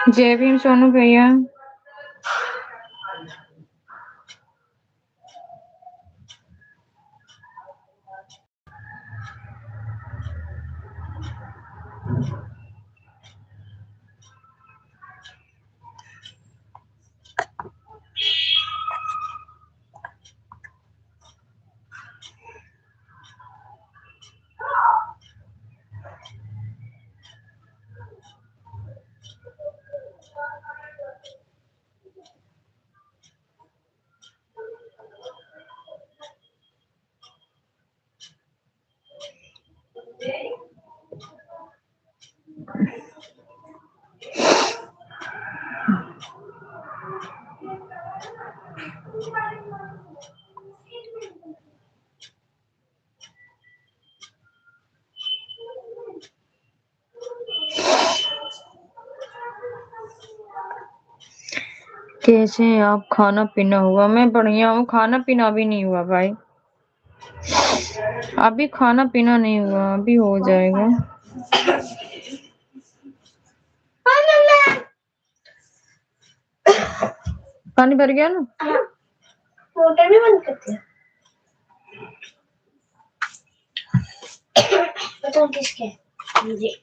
जय भीम सोनू भैया। कैसे हैं आप? खाना पीना हुआ? मैं बढ़िया हूँ। खाना पीना भी नहीं हुआ भाई, अभी खाना पीना नहीं हुआ, अभी हो जाएगा। पानी भर गया ना? मोटर भी बंद करते हैं। बताओ किसके? मुझे।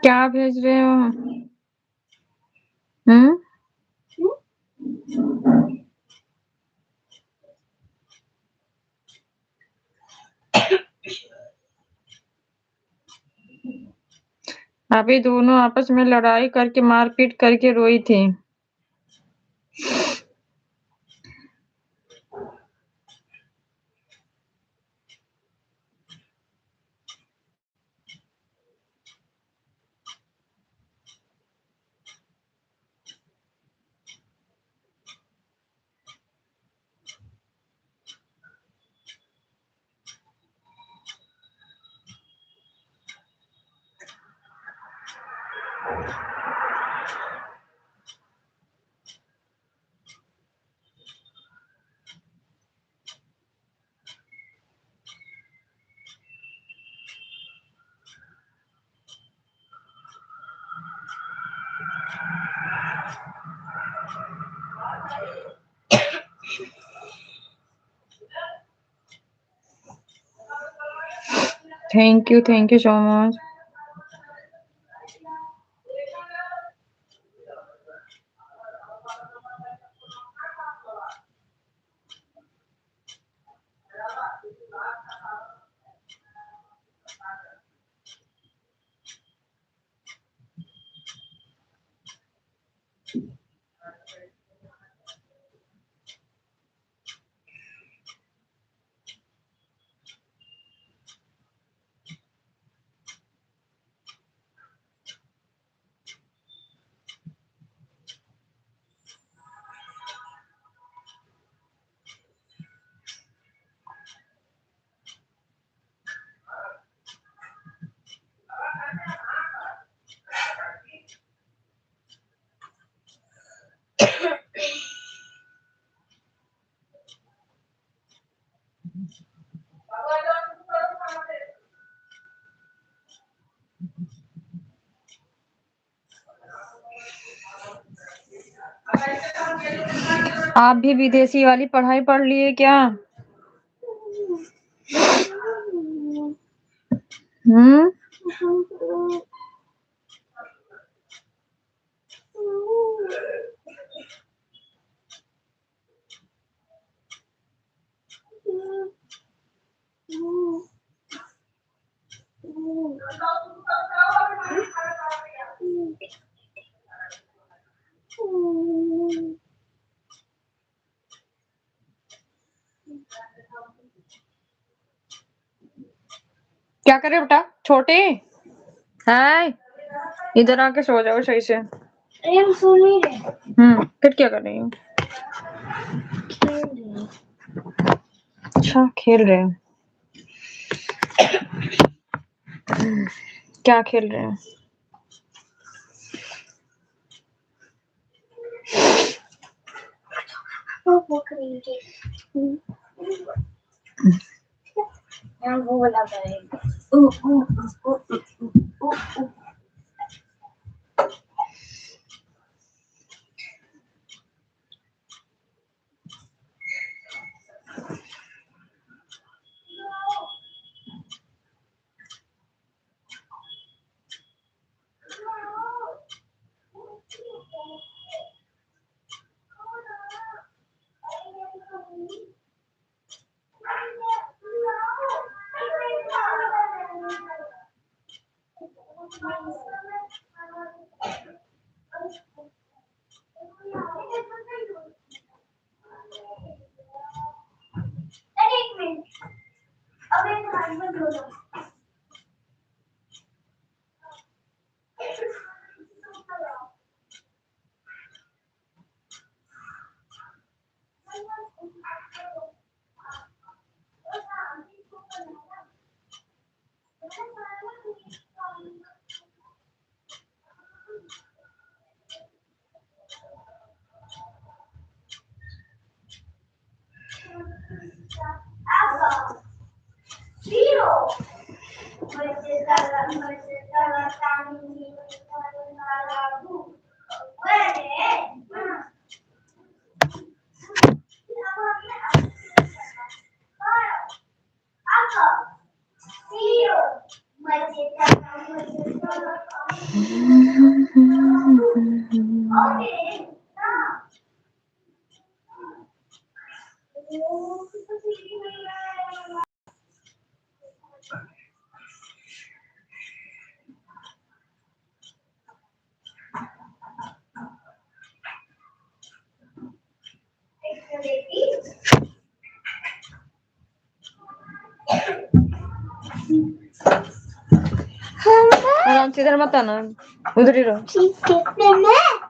क्या भेज रहे हो? अभी दोनों आपस में लड़ाई करके मारपीट करके रोई थी। Thank you so much. आप भी विदेशी वाली पढ़ाई पढ़ लिए क्या? हम्म। क्या करे बेटा छोटे? हाय, इधर आके सो जाओ सही से। अरे हम सो नहीं रहे। फिर क्या कर रही हो? अच्छा खेल रहे हो। क्या खेल रहे हो? वो करेंगे। वो वाला करेंगे। एक मिनट, अब एक हाथ में धो लो। आराम से इधर मत आना, उधर ही रहो। ठीक है।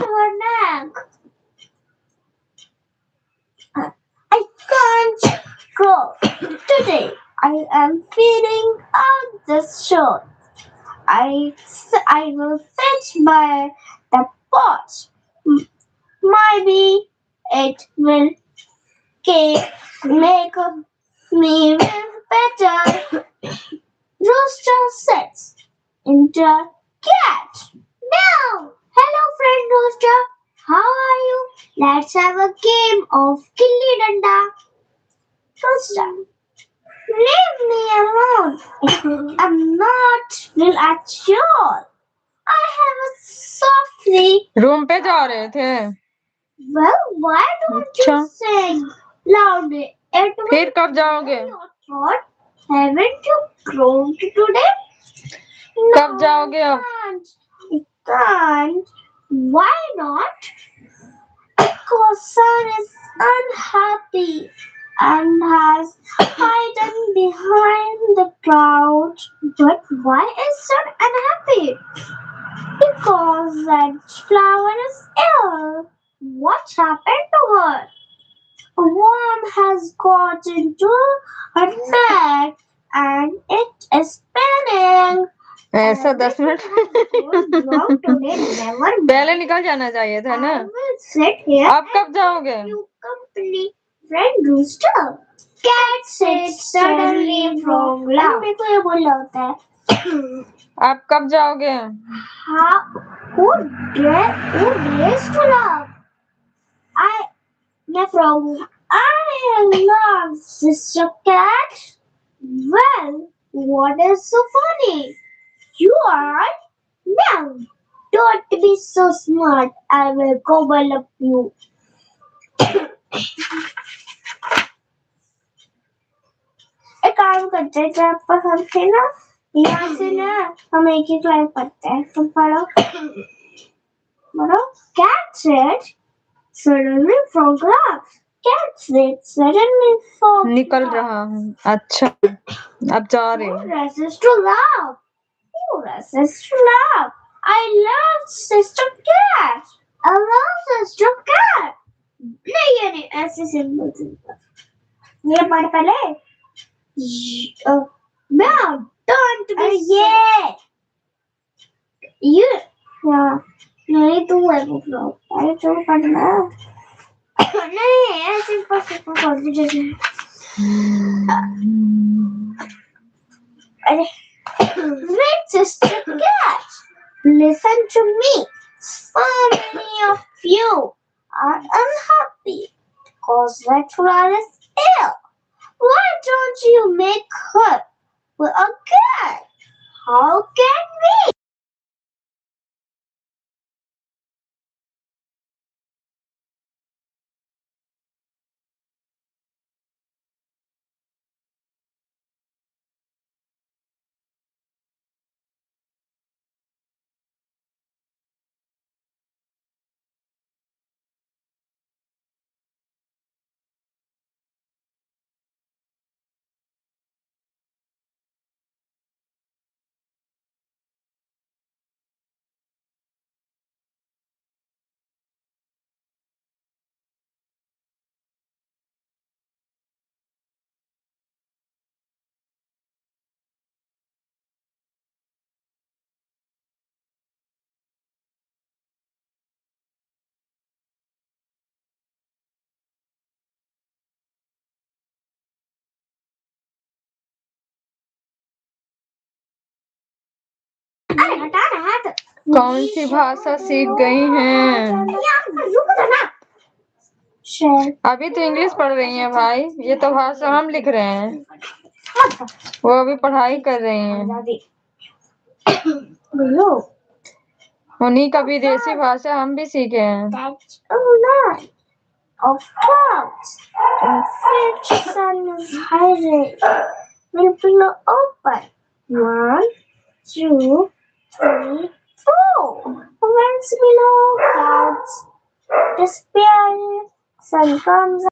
her neck. I can't go today. I am feeling out this shirt. I will sit by the pot. Maybe it will make me feel better. Rooster sits in the cat. Now, hello friend Rooster. How are you? Let's have a game of Gilli Danda. Rooster, leave me alone. I'm not real at all. I have a softly. Room पे जा रहे थे? Well, why don't you अच्छा, sing loudly? It will फिर कब जाओगे? your thought. Haven't you grown today? कब जाओगे अब? I can't. Why not? Because Sun is unhappy and has hidden behind the cloud. But why is Sun unhappy? Because that flower is ill. What happened to her? A worm has got into her neck and it is spinning. ऐसा 10 minute Wrong today, never पहले निकल जाना चाहिए था ना? I will sit here. आप कब जाओगे? You complete friend Rooster. Cat sits suddenly from love. मेरे को ये बोलना होता है. आप कब जाओगे? How? Who dares to love? Yeah, from I love Sister Cat. Well, what is so funny? You are now. Don't be so smart. I will gobble up you. एक काम करते हैं जब पर हम थे ना यहाँ से ना हम एक ही लाइन पढ़ते हैं तुम पढ़ो Cat said suddenly from glass. Cat said suddenly from निकल रहा हूँ. अच्छा, अब जा रहे Who हो? resist to love? Who resist to love? I love Sister Cat. I love Sister Cat. नहीं ये नहीं ऐसे सिंपल ये पढ़ पहले now don't be ये नहीं तू है वो अरे तू पढ़ना नहीं ऐसे सिंपल पढ़ दीजिए Great Sister Cat, listen to me. So many of you are unhappy because that flower is ill. Why don't you make her a cat? How can we? कौन सी भाषा सीख गई हैं? अभी तो इंग्लिश पढ़ रही हैं भाई. ये तो भाषा हम लिख रहे हैं. वो अभी पढ़ाई कर रही हैं. उन्हीं का विदेशी भाषा हम भी सीखे हैं. Of course, the fridge sun is hiding. Will below open. 1, 2, 3, 4. Once below clouds disappear, sun comes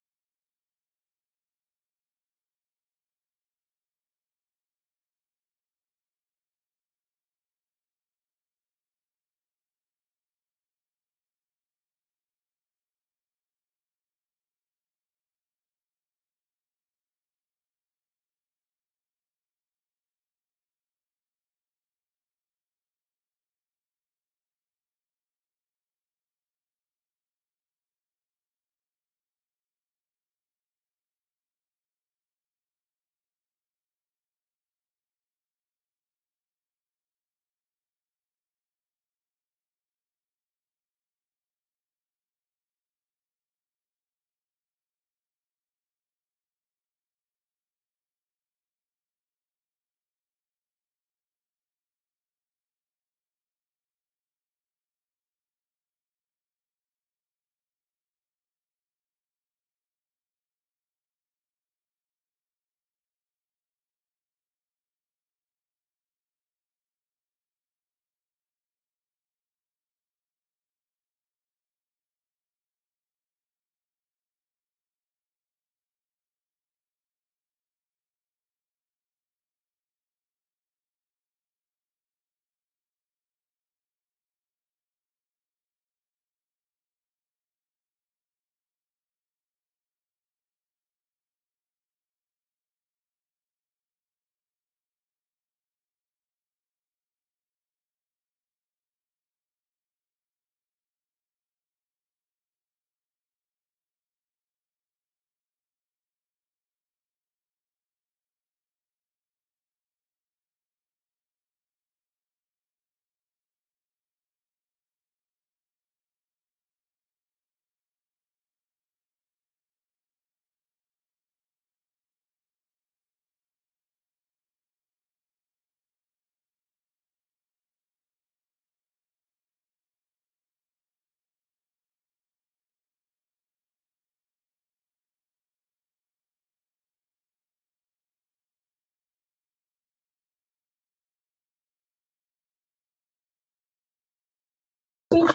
thank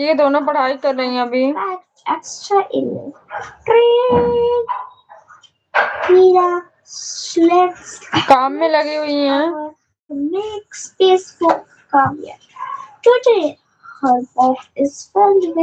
you, दोनों पढ़ाई कर रही हैं अभी। Extra email. Great. Mira, let's काम में लगी हुई हैं। make space for Kavya. Today, her box is filled with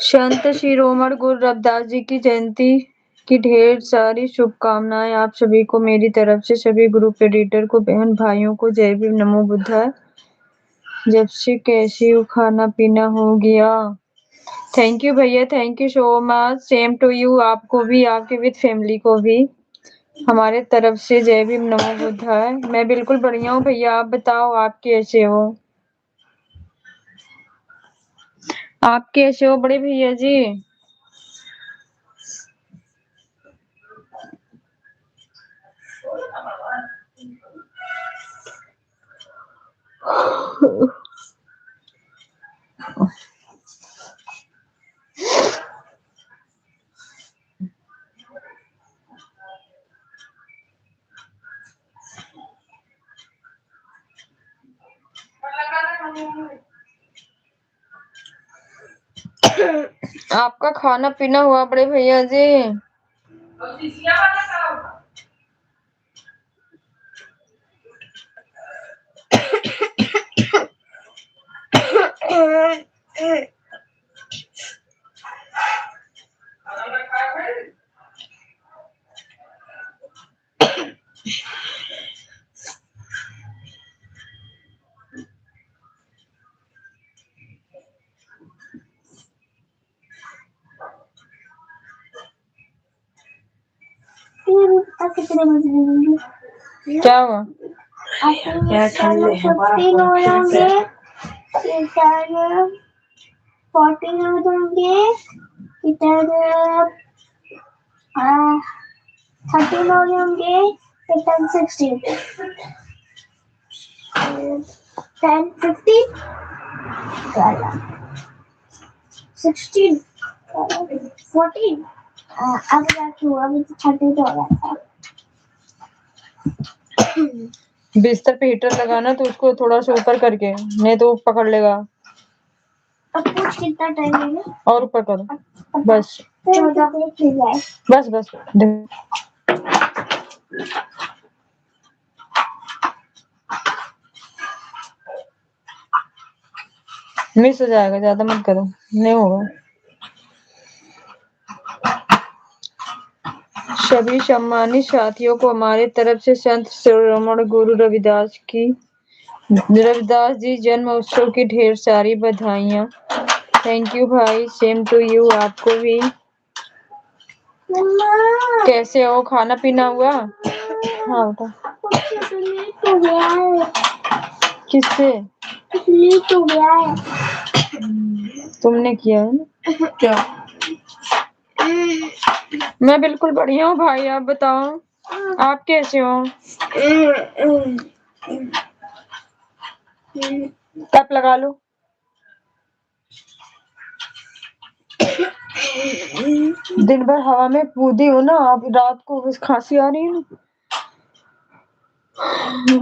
Sant Shiromani Guru Ravidas ji की जयंती की ढेर सारी शुभकामनाएं आप सभी को मेरी तरफ से। सभी ग्रुप एडिटर को, बहन भाइयों को जय भीम, नमो बुद्धाय। जब से कैसी हो, खाना पीना हो गया? थैंक यू भैया, thank you so much. Same to you, आपको भी, आपके विद फैमिली को भी हमारे तरफ से जय भीम, नमो बुद्धाय। मैं बिल्कुल बढ़िया हूँ भैया, आप बताओ आप कैसे हो? आप कैसे हो बड़े भैया जी? आपका खाना पीना हुआ बड़े भैया जी? कितने बजे होंगे? क्या हुआ? क्या खेल रहे हैं? 15 हो जाएंगे, 14 हो जाएंगे, 13 हो जाएंगे, 16, 10, 15, 12, 16, 14. अब जाके हुआ, अभी तो 30 हो रहा था। बिस्तर पे हीटर लगाना तो उसको थोड़ा सा ऊपर करके, नहीं तो वो पकड़ लेगा। अब पूछ कितना टाइम है? और ऊपर करो, बस 14 मिनट हो गए। बस बस। मिस हो जाएगा, ज्यादा मत करो, नहीं होगा। सभी सम्मानित साथियों को हमारी तरफ से संत शिरोमणि गुरु रविदास जी जन्म उत्सव की ढेर सारी बधाइयाँ। थैंक यू भाई, सेम टू यू, आपको भी। मम्मा, कैसे हो, खाना पीना हुआ? हाँ बेटा। कुछ लेट हो गया है। किससे? लेट हो गया है। तुमने किया है ना? क्या? मैं बिल्कुल बढ़िया हूँ भाई, आप बताओ, आप कैसे हो? कप लगा लो। दिन भर हवा में कूदी हो ना, अब रात को बस खांसी आ रही है ना।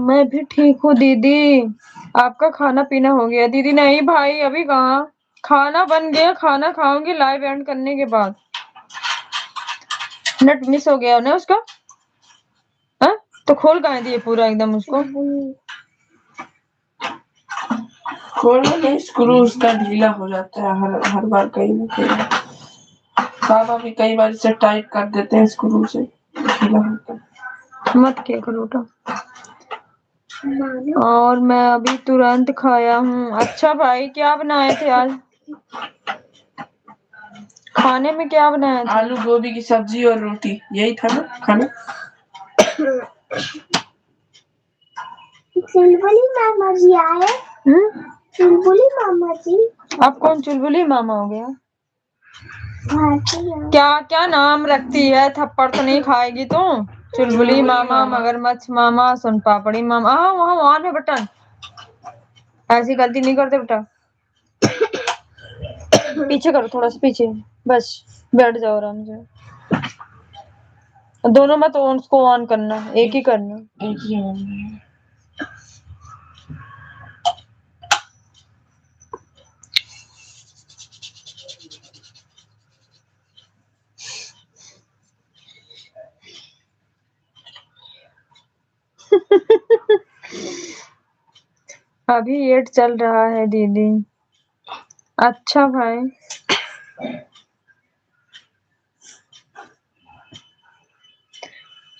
मैं भी ठीक हूँ दीदी। आपका खाना पीना हो गया? दीदी नहीं भाई, अभी कहाँ, खाना बन गया, खाना खाऊंगी लाइव एंड करने के बाद। नेट मिस हो गया ना उसका? हाँ तो खोल कहाँ दिए पूरा एकदम उसको? खोलना नहीं, स्क्रू उसका ढीला हो जाता है हर बार, कहीं ना कहीं। पापा भी कई बार इसे टाइट कर देते हैं, स्क्रू से ढीला होता है। मत क्या करो बेटा। और मैं अभी तुरंत खाया हूँ। अच्छा भाई, क्या बनाए थे आज खाने में? क्या बनाया था? आलू गोभी की सब्जी और रोटी, यही था ना खाना। चुलबुली मामा जी आए। चुलबुली मामा जी। आप कौन चुलबुली मामा हो गया? भारती क्या क्या नाम रखती है, थप्पड़ तो नहीं खाएगी तू? चुलबुली मामा, मगरमच्छ मामा, सुन पापड़ी मामा। हाँ वहाँ ऑन है बटन, ऐसी गलती नहीं करते बेटा। पीछे करो, थोड़ा सा पीछे, बस बैठ जाओ आराम से। दोनों मत उसको ऑन करना, एक ही करना। एक ही ऑन है। अभी 8 चल रहा है दीदी। अच्छा भाई,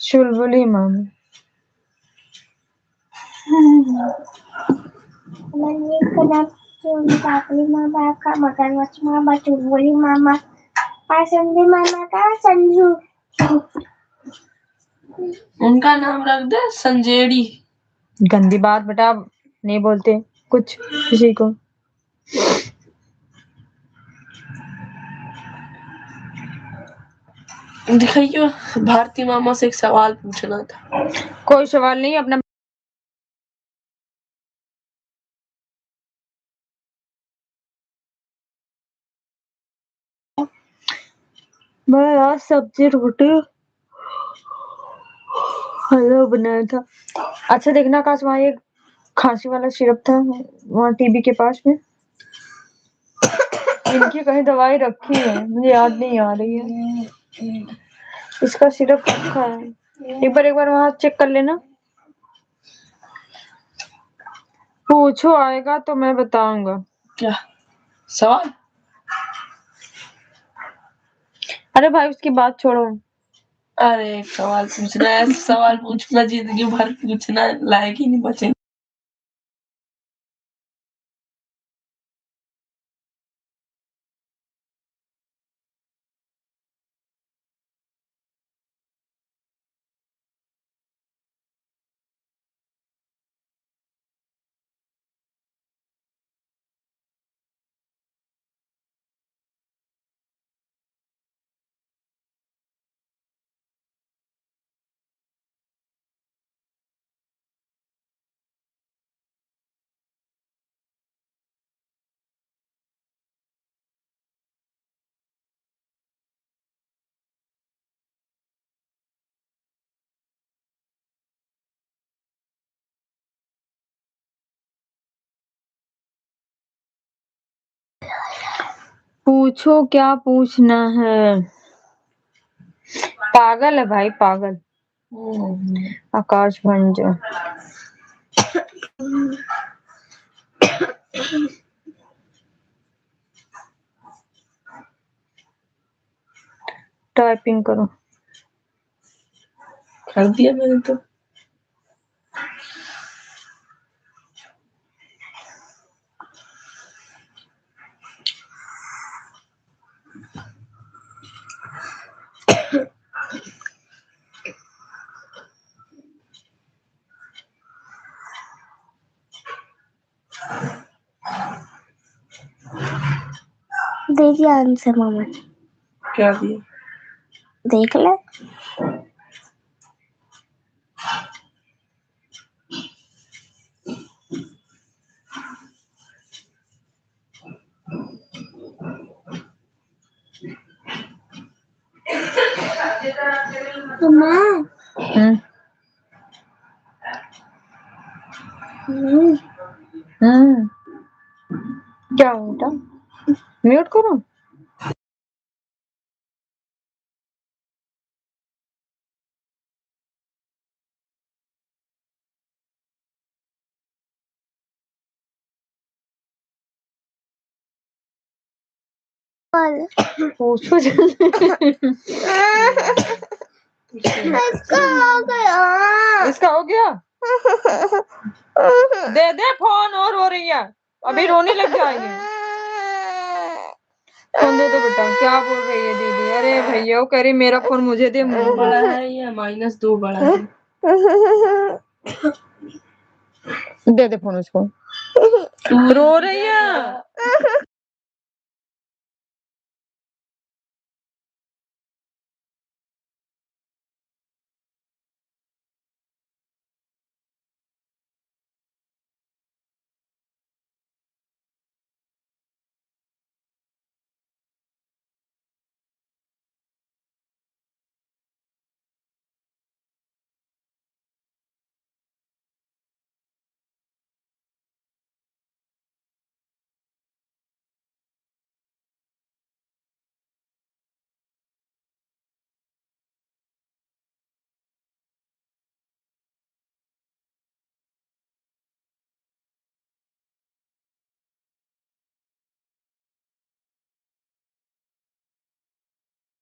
चुलबुली मामा। पापड़ी मामा का, मगरमच्छ मामा, चुलबुली मामा, पासंदी मामा का संजू। उनका नाम रख दे संजेड़ी। गंदी बात बेटा, नहीं बोलते कुछ किसी को। दिखाइयो, भारती मामा से एक सवाल पूछना था। कोई सवाल नहीं, अपना मैं आज सब्जी रोटी हलवा बनाया था। अच्छा देखना आकाश, वहाँ एक खांसी वाला सिरप था वहाँ टीवी के पास में, इनकी कहीं दवाई रखी है, मुझे याद नहीं आ रही है। इसका सिरप रखा है, एक बार वहाँ चेक कर लेना। पूछो, आएगा तो मैं बताऊंगा। क्या सवाल? अरे भाई उसकी बात छोड़ो। अरे सवाल पूछना है, सवाल पूछना जिंदगी भर पूछना लायक ही नहीं बचेंगे। पूछो क्या पूछना है। पागल है भाई पागल। आकाश भंजो। टाइपिंग करो। कर दिया मैंने तो। दे दिया आंसर मामा। क्या दिया? देख ले। मामा। क्या होता? म्यूट करो। पूछो इसका हो गया। इसका हो गया। दे दे फोन और रो रही है अभी रोने लग जाएगी। फोन दे दो बेटा। क्या बोल रही है दीदी? अरे भैया वो कह रही मेरा फोन मुझे दे। बड़ा है या -2 बड़ा है? दे दे फोन उसको। रो रही है।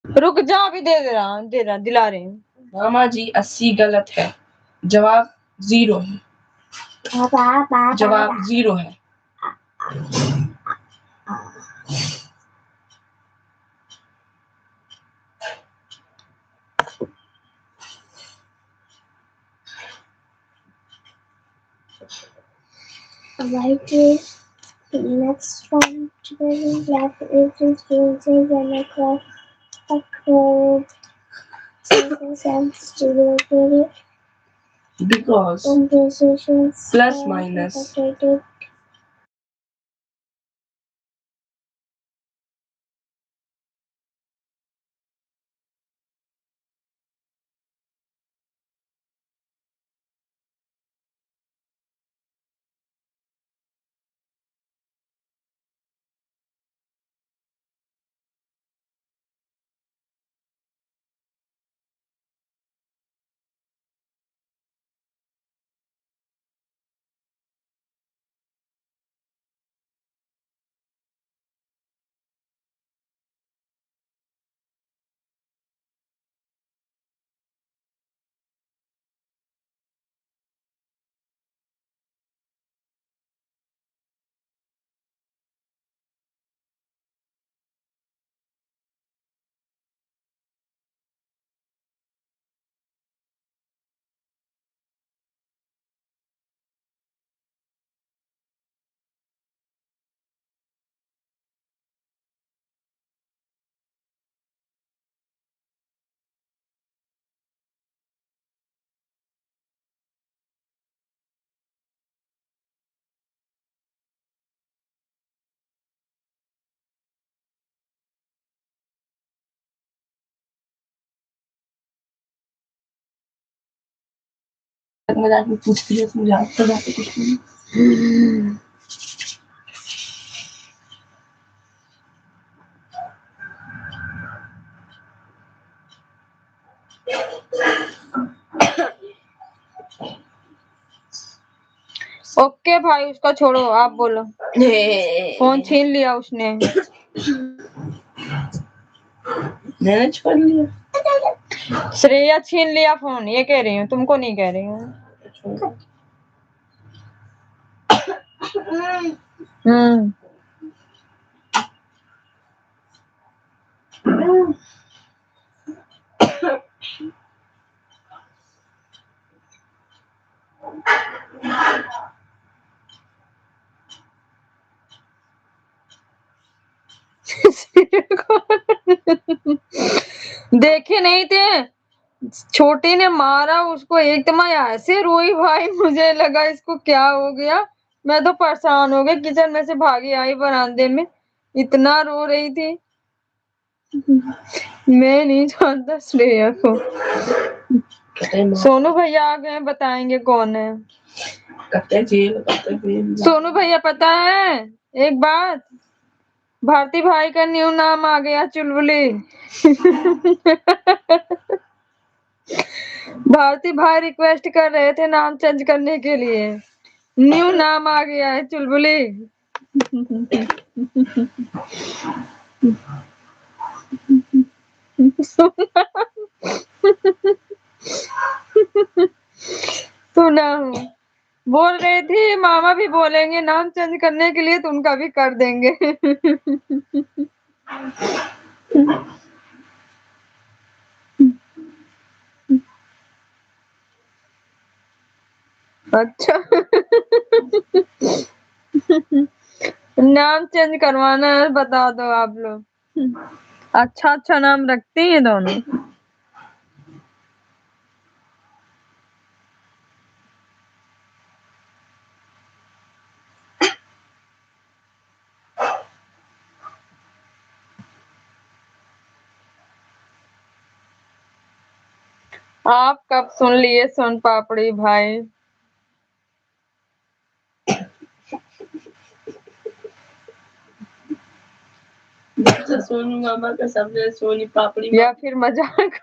रुक जा अभी दे रहा दिला रहे हैं। मामा जी 80 गलत है। जवाब 0 है। जवाब 0 है। White is next one to the black is using when a crowd sense to the Because compositions plus minus separated. मजाक में पूछती है मुझे तो बातें कुछ नहीं। है भाई, उसका छोड़ो, आप बोलो। फोन छीन लिया उसने। मैंने छोड़ लिया। श्रेया छीन लिया फोन, ये कह रही हूँ, तुमको नहीं कह रही हूँ। हम्म। देखे नहीं थे, छोटी ने मारा उसको एकदम, ऐसे रोई भाई, मुझे लगा इसको क्या हो गया। मैं तो परेशान हो गई, किचन में से भागी आई बरामदे में, इतना रो रही थी। मैं नहीं जानता श्रेया को। सोनू भैया आ गए, बताएंगे कौन है। सोनू भैया पता है एक बात, भारती भाई का न्यू नाम आ गया, चुलबुली। भारती भाई रिक्वेस्ट कर रहे थे नाम चेंज करने के लिए, न्यू नाम आ गया है, चुलबुली। सुना हूँ, बोल रही थी मामा भी बोलेंगे नाम चेंज करने के लिए तो उनका भी कर देंगे। अच्छा। नाम चेंज करवाना है, बता दो आप लोग। अच्छा अच्छा नाम रखती हैं दोनों। आप कब सुन लिए सोन पापड़ी भाई? सोनू मामा का सबने सोनी पापड़ी या फिर मजाक?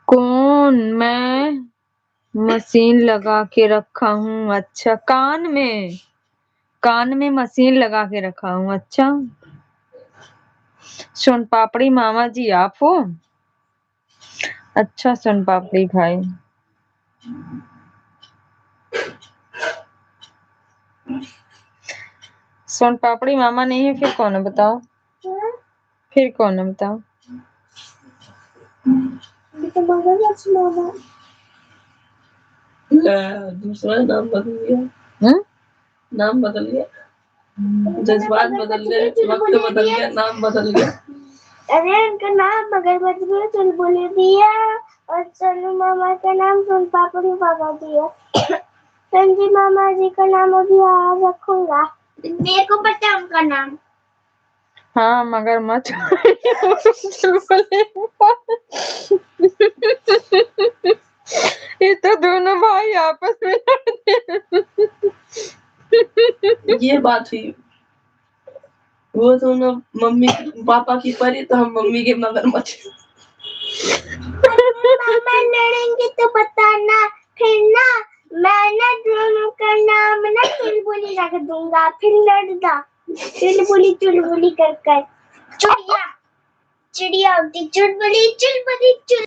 कौन? मैं मशीन लगा के रखा हूँ। अच्छा, कान में मशीन लगा के रखा हूँ। अच्छा, सोन पापड़ी मामा जी आप हो? अच्छा सोन पापड़ी भाई। सोन पापड़ी मामा नहीं है, फिर कौन है बताओ? फिर कौन है बताओ? दूसरा नाम बदल गया। नाम बदल गया, जज्बात बदल गए, वक्त बदल गया, नाम बदल गया। अरे उनका नाम मगरमच्छ भी चुलबुली दिया और सोनू मामा का नाम सोन पापड़ी पापा दिया। संजय मामा जी का नाम अभी आज रखूंगा। मेरे को पता है उनका नाम। हाँ मगरमच्छ। ये तो दोनों भाई आपस में लड़ते। ये बात हुई, वो दोनों मम्मी पापा की परी तो हम मम्मी के मगरमच्छ। मामा लड़ेंगे तो बताना, फिर ना मैं ना दोनों का नाम ना चुलबुली रख दूंगा, फिर लड़ना चुलबुली चुलबुली कर कर। चिड़िया चिड़िया होती चुलबुली चुलबुली चुल।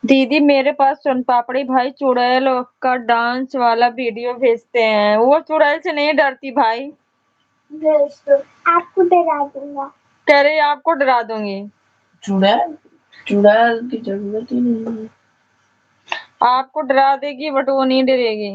दीदी मेरे पास सोन पापड़ी भाई चुड़ैल का डांस वाला वीडियो भेजते हैं। वो चुड़ैल से नहीं डरती भाई। भेज दो, आपको डरा दूंगा। कह रही आपको डरा दूंगी। चुड़ैल चुड़ैल की जरूरत ही नहीं है। आपको डरा देगी बट वो नहीं डरेगी।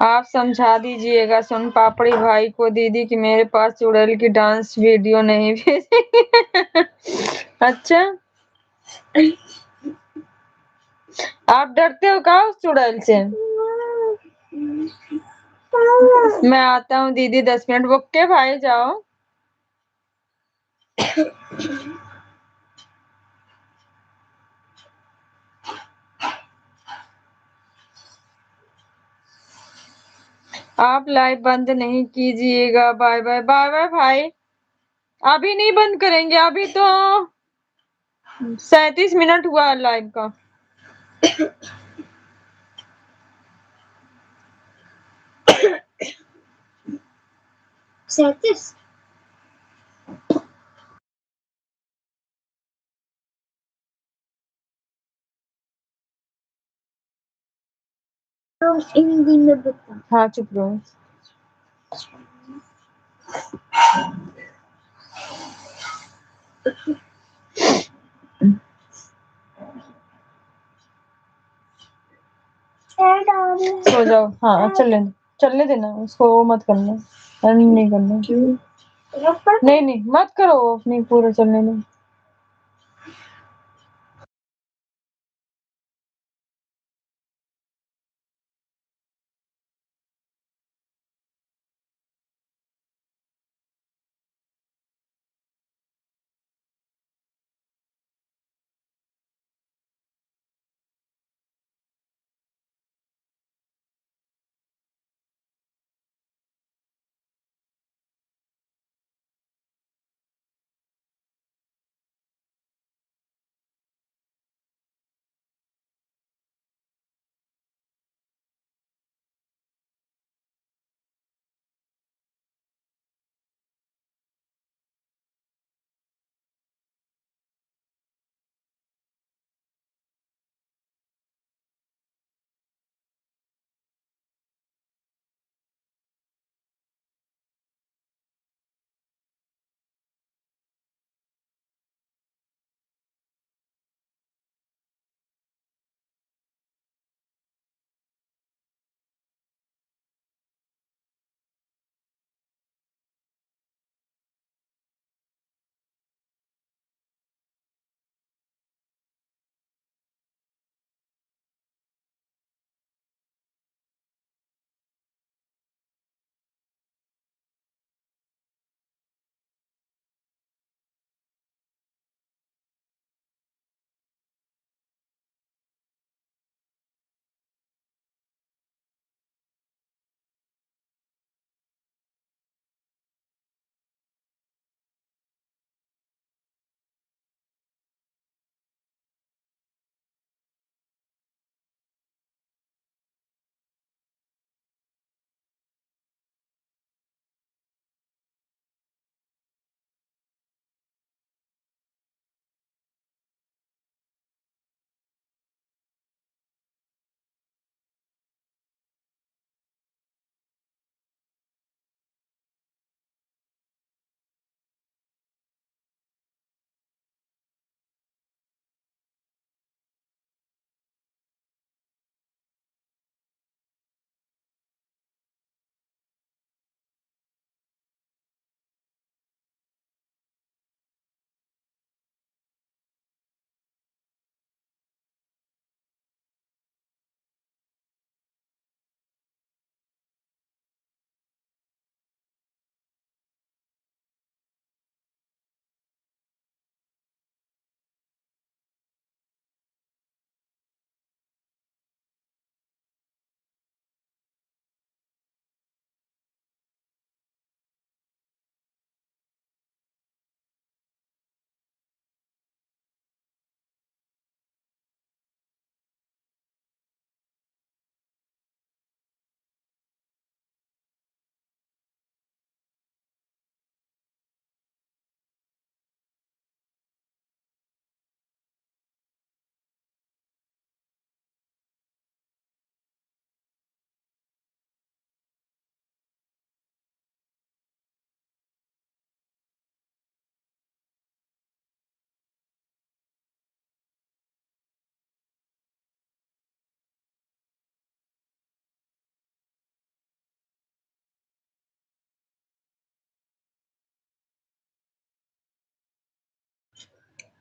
आप समझा दीजिएगा सोन पापड़ी भाई को दीदी कि मेरे पास चुड़ैल की डांस वीडियो नहीं भेजेंगे। अच्छा, आप डरते हो क्या उस चुड़ैल से? मैं आता हूँ दीदी 10 मिनट। ओके भाई जाओ। आप लाइव बंद नहीं कीजिएगा। बाय बाय बाय बाय भाई। अभी नहीं बंद करेंगे, अभी तो 37 मिनट हुआ लाइव का। 37। हिंदी में बता। हाँ चुप रहो। सो जाओ। हाँ चलने देना उसको, वो मत करना, एंड नहीं करना। नहीं नहीं मत करो, अपनी पूरा चलने दो।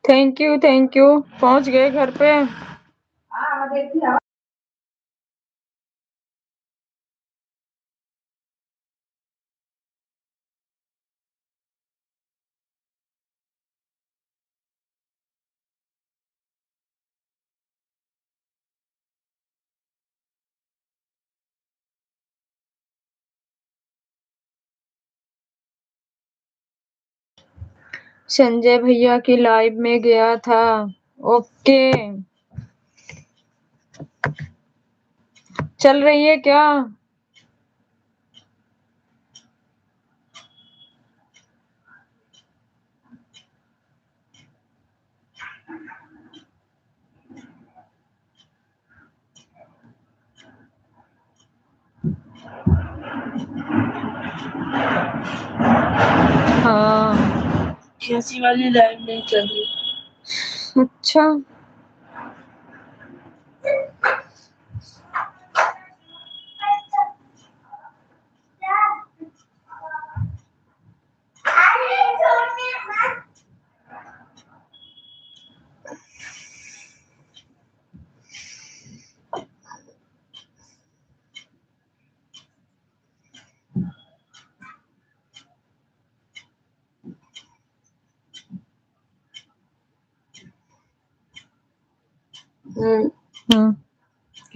थैंक यू पहुंच गए घर पे। संजय भैया की लाइव में गया था। ओके, चल रही है क्या? हाँ, कैसी वाली लाइव नहीं चल रही? अच्छा,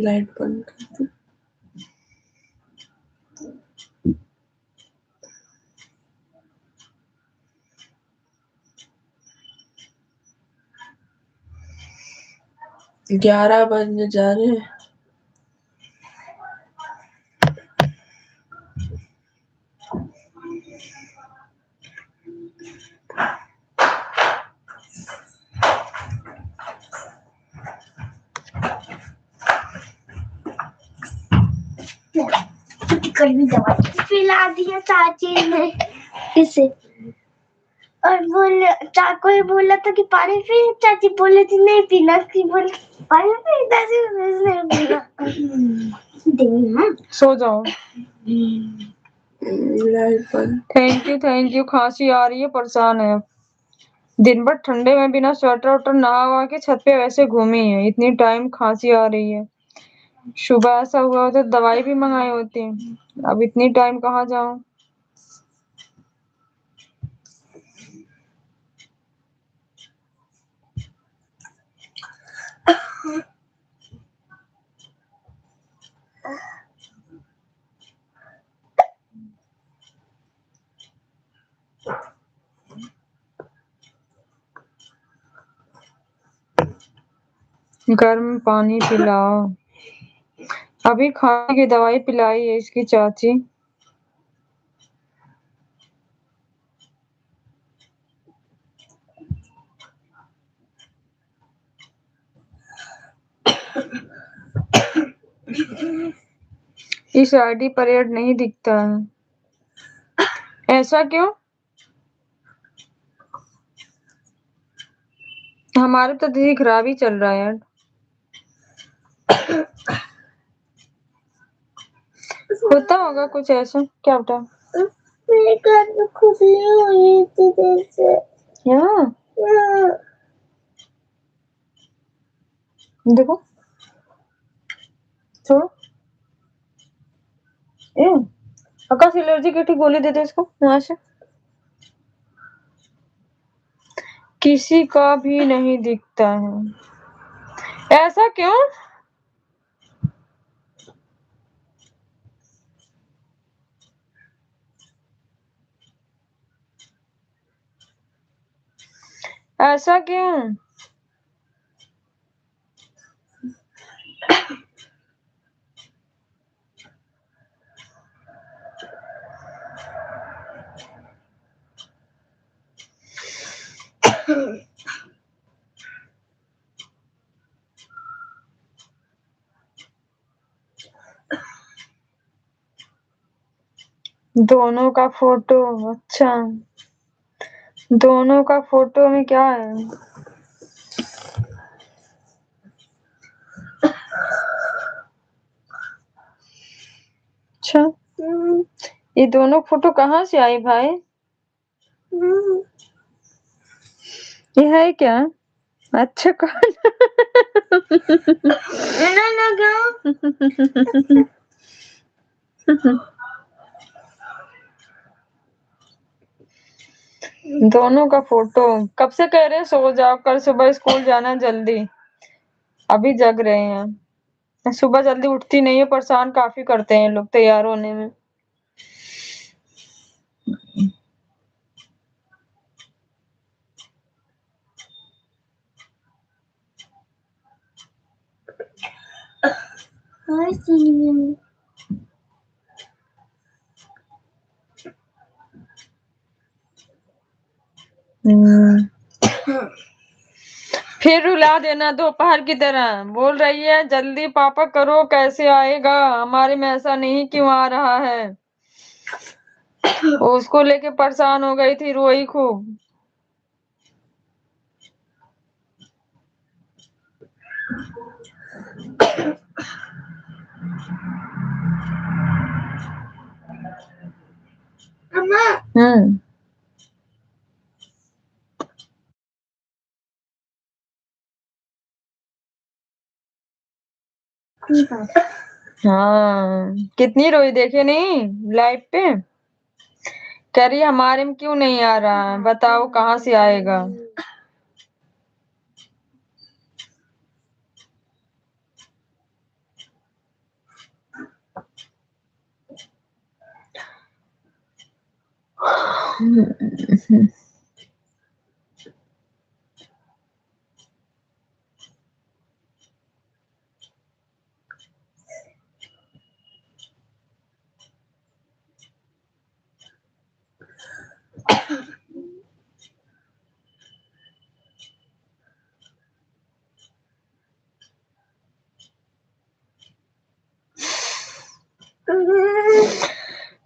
लाइट बंद कर दो। ग्यारह बजने जा रहे हैं। कड़वी दवाई पिला दिया चाची ने इसे, और कोई बोला था कि पानी पी, चाची बोले थी नहीं पीना, की बोले पानी पी, चाची नहीं पीना। सो जाओ। लाइट बंद। थैंक यू खांसी आ रही है, परेशान है। दिन भर ठंडे में बिना स्वेटर वटर नहा के छत पे वैसे घूमी है, इतनी टाइम खांसी आ रही है। सुबह ऐसा हुआ तो दवाई भी मंगाई होती, अब इतनी टाइम कहाँ जाऊं। गर्म पानी पिलाओ। अभी खाने की दवाई पिलाई है इसकी चाची। इस आईडी पर ऐड नहीं दिखता है, ऐसा क्यों? हमारे तो दिख रहा भी चल रहा है यार। होता होगा कुछ ऐसा, क्या होता? मेरे घर में खुजली हुई थी देर से। यहाँ देखो, छोड़ो। आकाश एलर्जी की ठीक गोली दे दे इसको वहां से। किसी का भी नहीं दिखता है, ऐसा क्यों? ऐसा क्यों? दोनों का फोटो, अच्छा, दोनों का फोटो में क्या है? अच्छा, ये दोनों फोटो कहाँ से आई भाई? ये है क्या? अच्छा कौन? ना लगा। दोनों का फोटो। कब से कह रहे हैं सो जाओ, कल सुबह स्कूल जाना है जल्दी, अभी जग रहे हैं। सुबह जल्दी उठती नहीं है, परेशान काफी करते हैं लोग तैयार होने में। हाँ सीनियर। फिर रुला देना दोपहर की तरह। बोल रही है जल्दी पापा करो, कैसे आएगा, हमारे में ऐसा नहीं क्यों आ रहा है। उसको लेके परेशान हो गई थी, रोई खूब। अम्मा हाँ कितनी रोई, देखे नहीं लाइव पे। कह रही हमारे में क्यों नहीं आ रहा है, बताओ कहाँ से आएगा।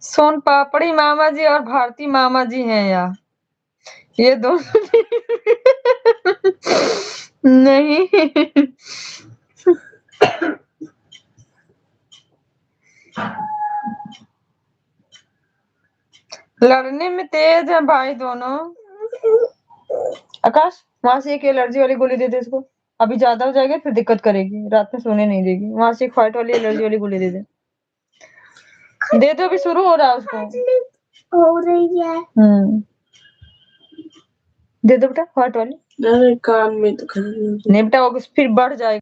सोन पापड़ी मामा जी और भारती मामा जी हैं यार, ये दोनों नहीं। लड़ने में तेज है भाई दोनों। आकाश वहां से एक एलर्जी वाली गोली दे दे इसको, अभी ज्यादा हो जाएगा फिर दिक्कत करेगी, रात में सोने नहीं देगी। वहां से एक फाइट वाली एलर्जी वाली गोली दे दे। दे दो, अभी शुरू हो रहा है उसको। हो रही है। दे दो बेटा फाइट वाली। अरे कान में तो खराब नहीं बेटा वो फिर बढ़ जाएगा।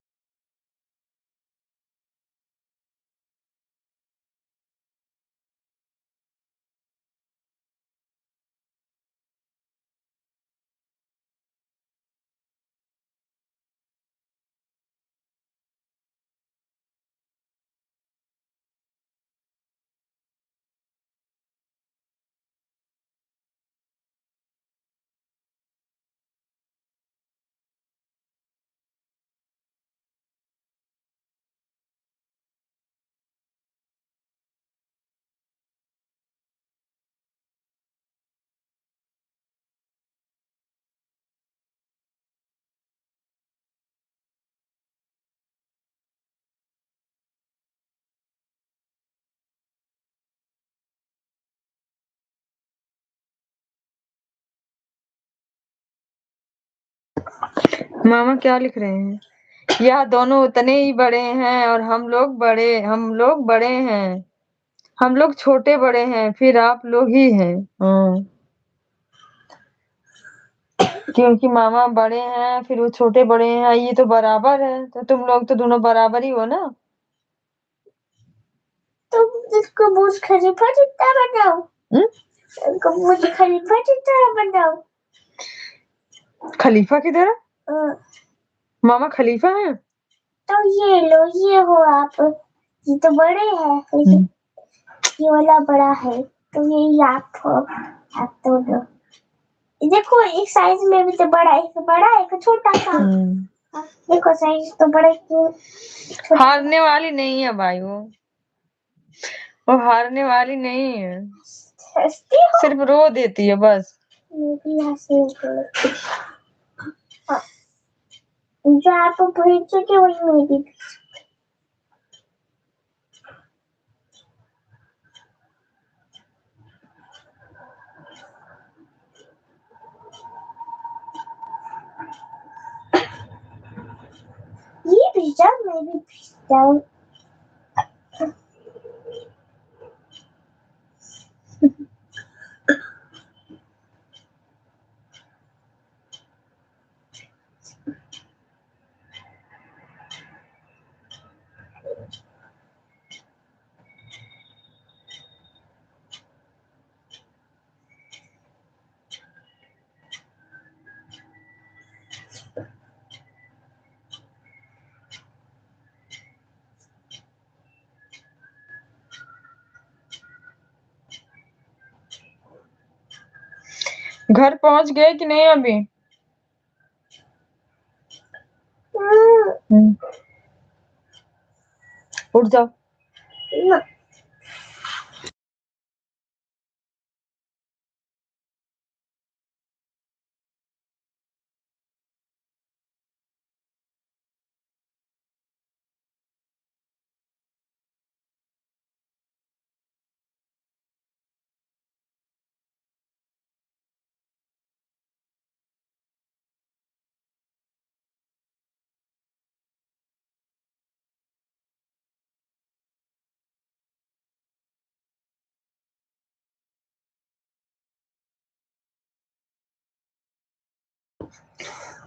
मामा क्या लिख रहे हैं? यह दोनों उतने ही बड़े हैं और हम लोग बड़े हैं, हम लोग छोटे बड़े हैं, फिर आप लोग ही हैं। क्योंकि मामा बड़े हैं फिर वो छोटे बड़े हैं, ये तो बराबर है, तो तुम लोग तो दोनों बराबर ही हो ना। तुम इसको बुर्ज खलीफा जितना बनाओ। इसको बुर्ज खलीफा जितना बनाओ। खलीफा की तरह? मामा खलीफा है? तो ये लो, ये हो आप, ये तो बड़े हैं, ये वाला बड़ा है, तो ये आप हो, आप तो दो। देखो एक साइज में भी तो बड़ा, एक छोटा सा। देखो साइज तो बड़ा की। हारने वाली नहीं है भाई, वो हारने वाली नहीं है, सिर्फ रो देती है बस। जो आप भेजे थे वही मेरी। भेजा, मैं भी भेजता हूँ। घर पहुंच गए कि नहीं अभी? उठ जाओ। ना।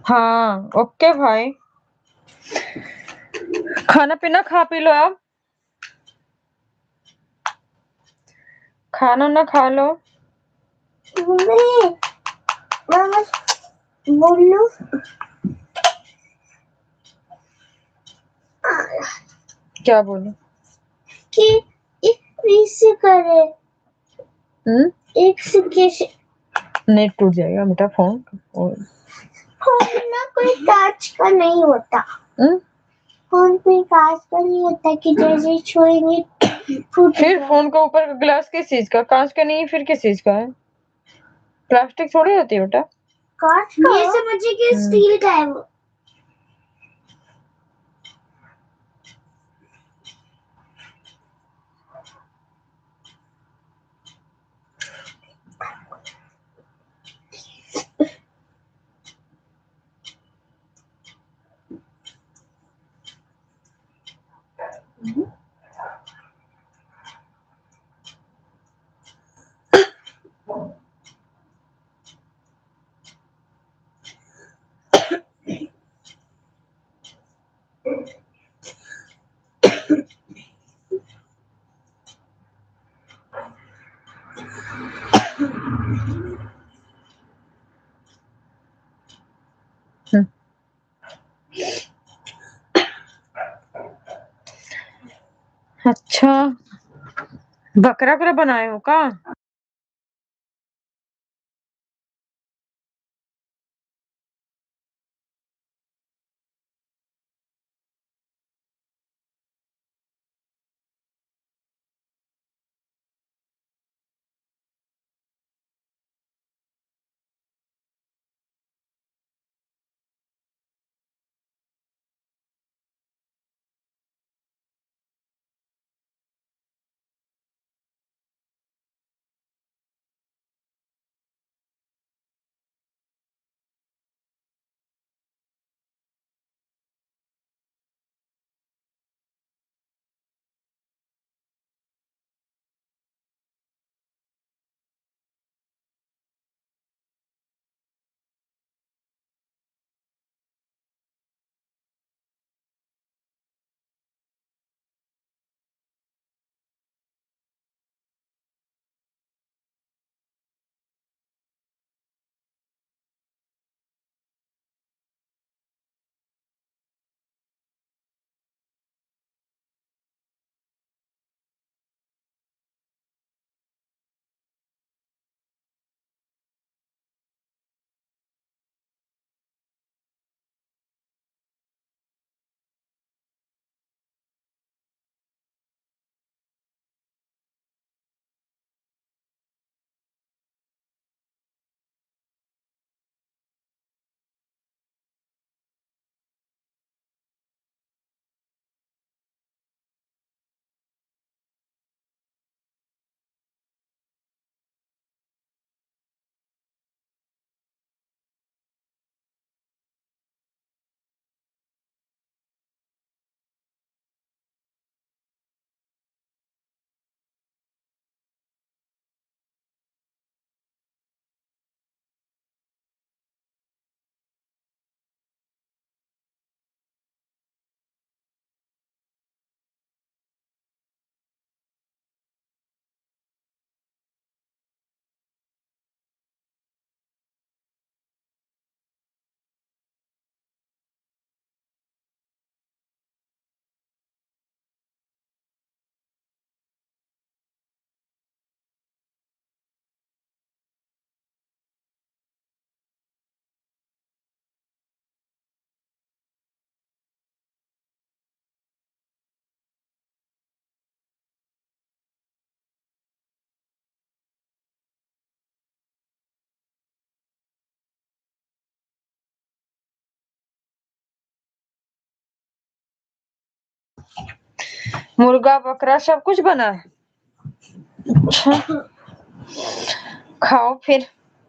हाँ ओके भाई, खाना पीना खा पी लो अब, खाना ना खा लो। मैं बोलूं क्या बोलूं? कि एक से करे, एक से कैसे नेट टूट जाएगा बेटा फोन। फोन ना कोई कांच का नहीं होता। फोन कोई कांच का नहीं होता कि जैसे छुएंगे फूट फिर जाए। फोन का ऊपर ग्लास किस चीज का? कांच का नहीं, फिर किस चीज का है? प्लास्टिक थोड़ी होती है बेटा। कांच का, ये समझिए कि स्टील का है वो। अच्छा, बकरा बकरा बनाए हो का? मुर्गा बकरा सब कुछ बना है। अच्छा खाओ फिर।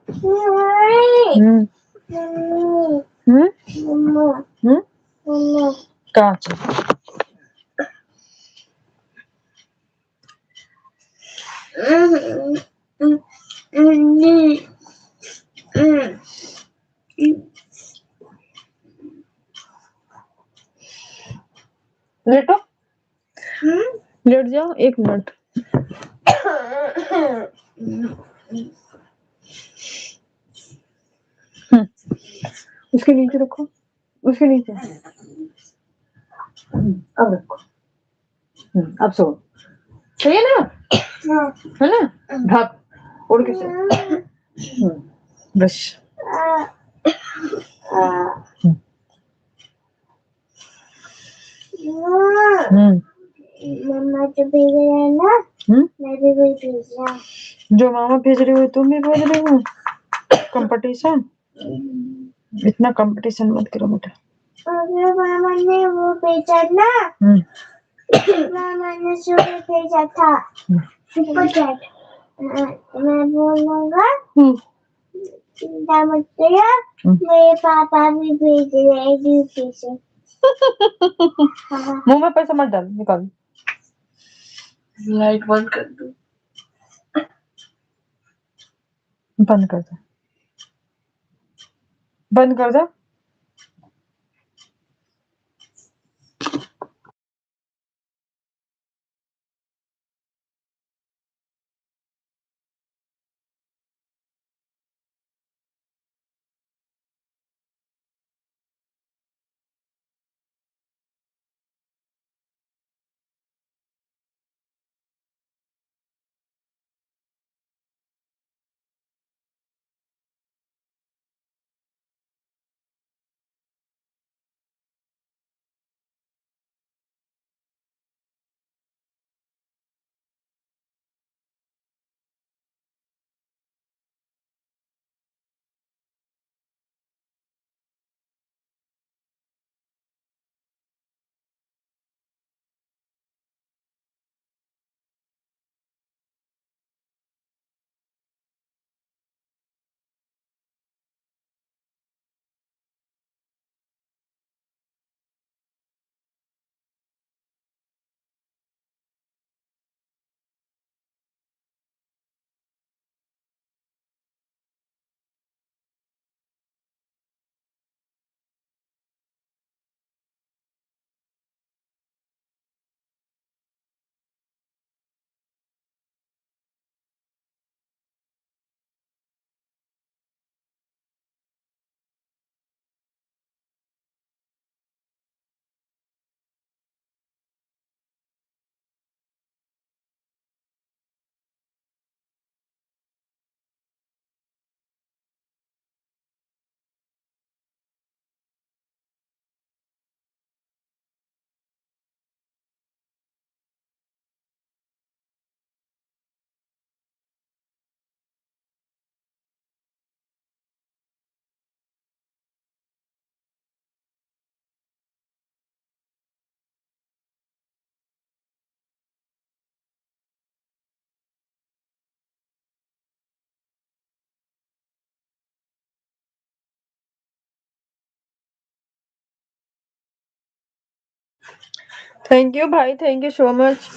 हम्म हम्म कहाँ से? लेटो, लेट जाओ 1 मिनट। उसके नीचे रखो, उसके नीचे। अब रखो। अब सो सही है ना? है ना? भाग उड़ के सो। बस मम्मा जो भेज रहे हैं ना, मैं भी वही भेजना। जो मामा भेज रही हो तुम भी भेज रही हो। कंपटीशन, इतना कंपटीशन मत करो बेटा। अगर मामा ने वो भेजा ना, मामा ने सुबह भेजा था सुपर चैट, मैं बोलूंगा मेरे पापा भी भेज रहे हैं यूपी से। मुंह में पैसा मत डाल, निकाल। लाइट बंद कर दो। बंद कर दो, बंद कर दो। थैंक यू भाई, थैंक यू सो मच।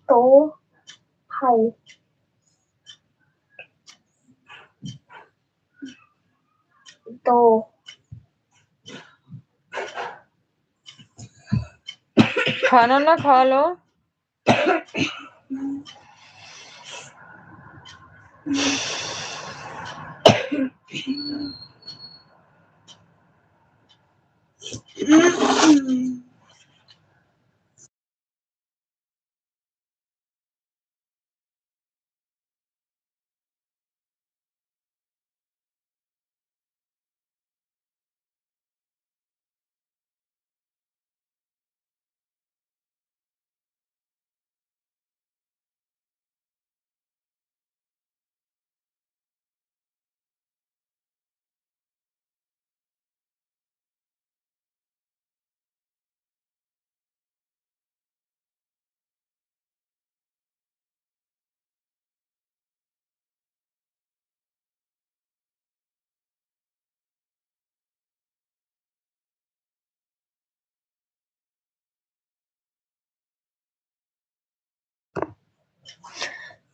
तो भाई तो खाना ना खा लो।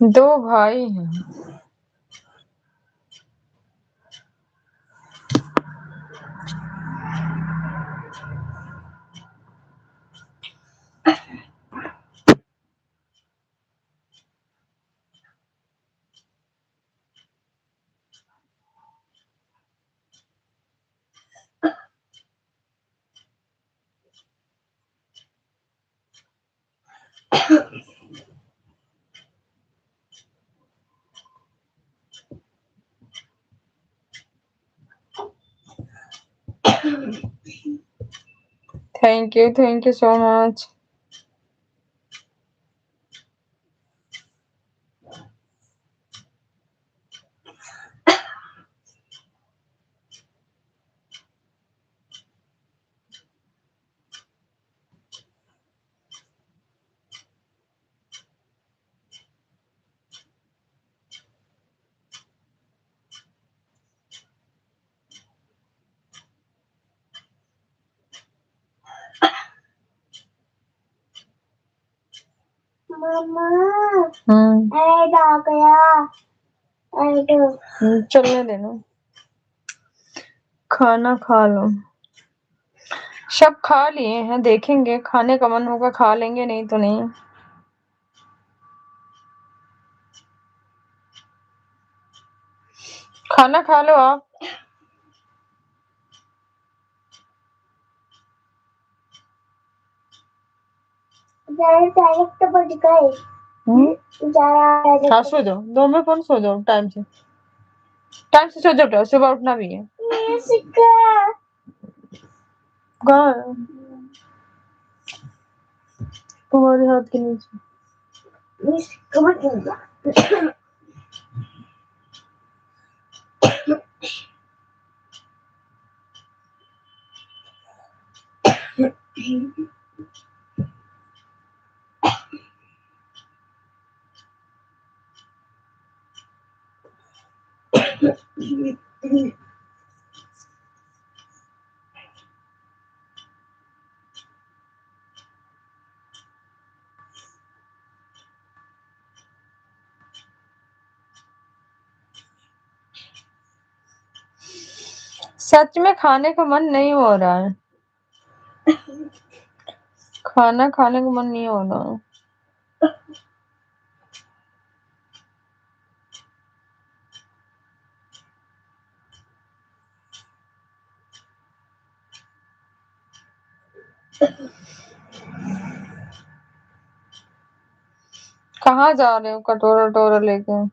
दो भाई हैं। Thank you so much. मम्मा हम्म ऐड आ गया। ऐड चलने देना, खाना खा लो। सब खा लिए हैं, देखेंगे खाने का मन होगा खा लेंगे, नहीं तो नहीं। खाना खा लो आप। डायरेक्ट बढ़ गए। हाँ सो जाओ, 2 में सो जाओ, टाइम से सो जाओ बेटा, सुबह उठना भी है। कहाँ है? तुम्हारे हाथ के नीचे। सच में खाने का मन नहीं हो रहा है, खाना खाने का मन नहीं हो रहा है। कहाँ जा रहे हो कटोरा वटोरा लेके?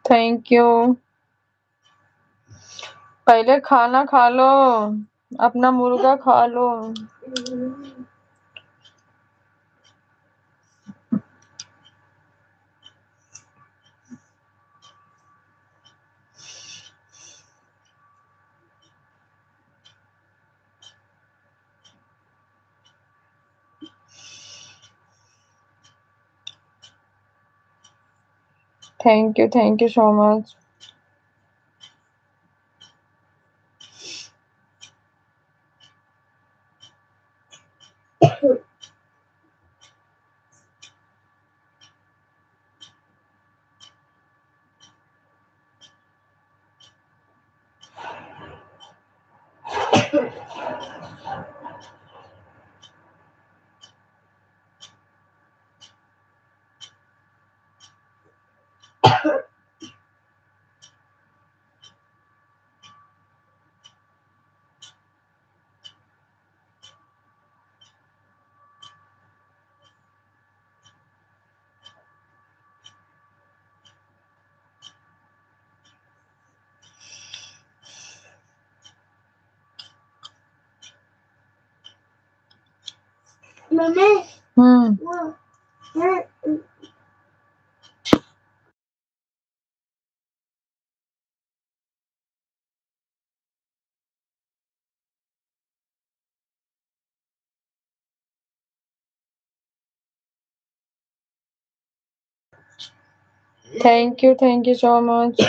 Thank you. पहले खाना खा लो, अपना मुर्गा खा लो। Thank you so much. मम्मी Thank you so much.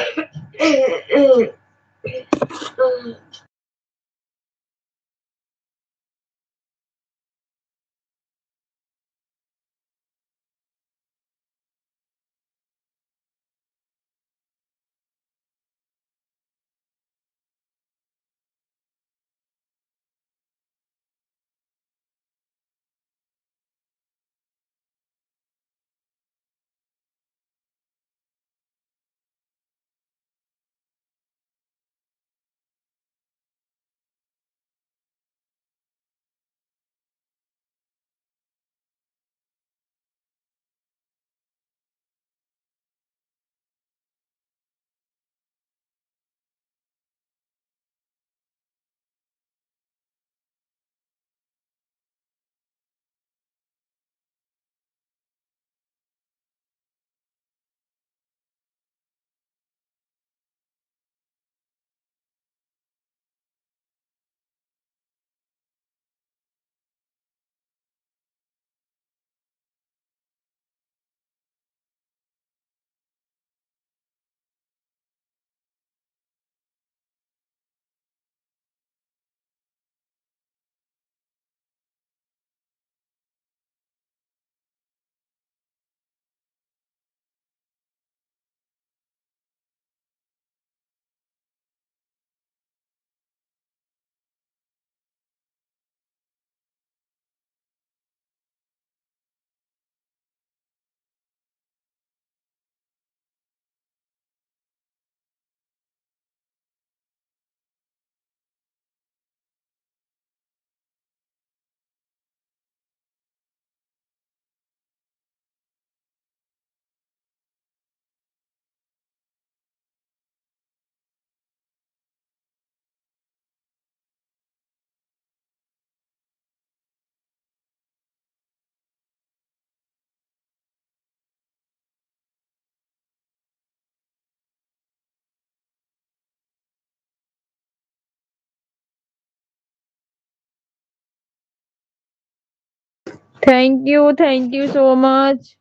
Thank you so much.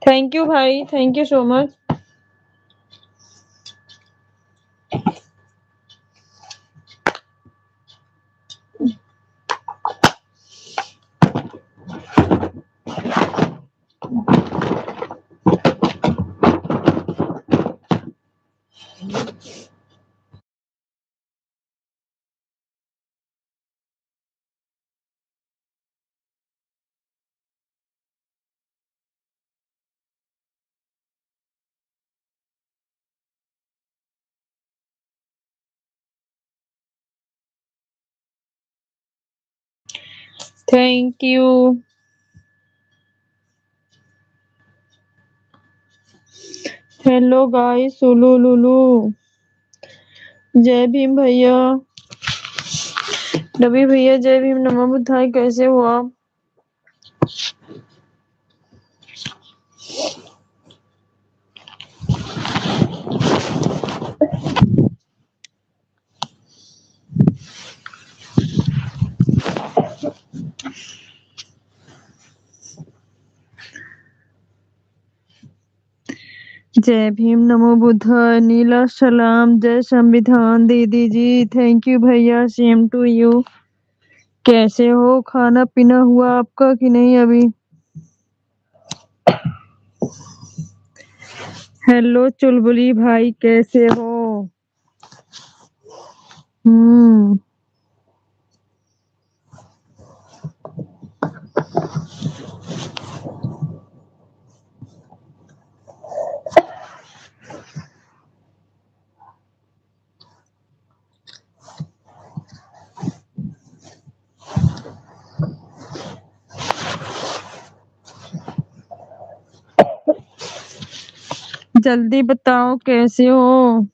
Thank you, bhai. Thank you so much. Thank you. Hello guys, Sulu Lulu. जय भीम भैया, रवि भैया, जय भीम, नमो बुद्धाय। कैसे हो आप? जय भीम, नमो बुद्धाय, नीला सलाम, जय संविधान। दीदी जी थैंक यू भैया, सेम टू यू। कैसे हो? खाना पीना हुआ आपका कि नहीं अभी? हेलो चुलबुली भाई, कैसे हो? हम्म। जल्दी बताओ कैसे हो?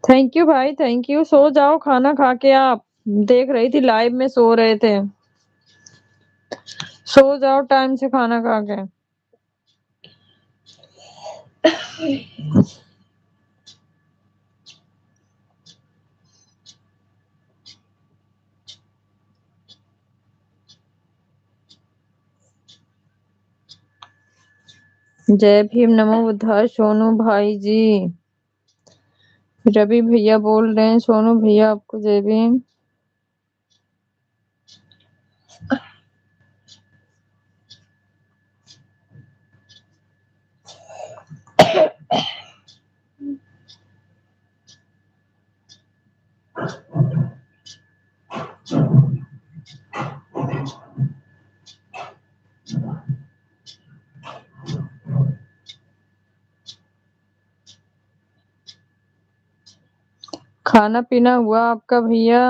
थैंक यू भाई, थैंक यू। सो जाओ खाना खा के। आप देख रही थी लाइव में सो रहे थे। सो जाओ टाइम से खाना खा के। जय भीम, नमो बुद्धाय। सोनू भाई जी, रवि भैया बोल रहे हैं। सोनू भैया आपको जय भीम। खाना पीना हुआ आपका भैया?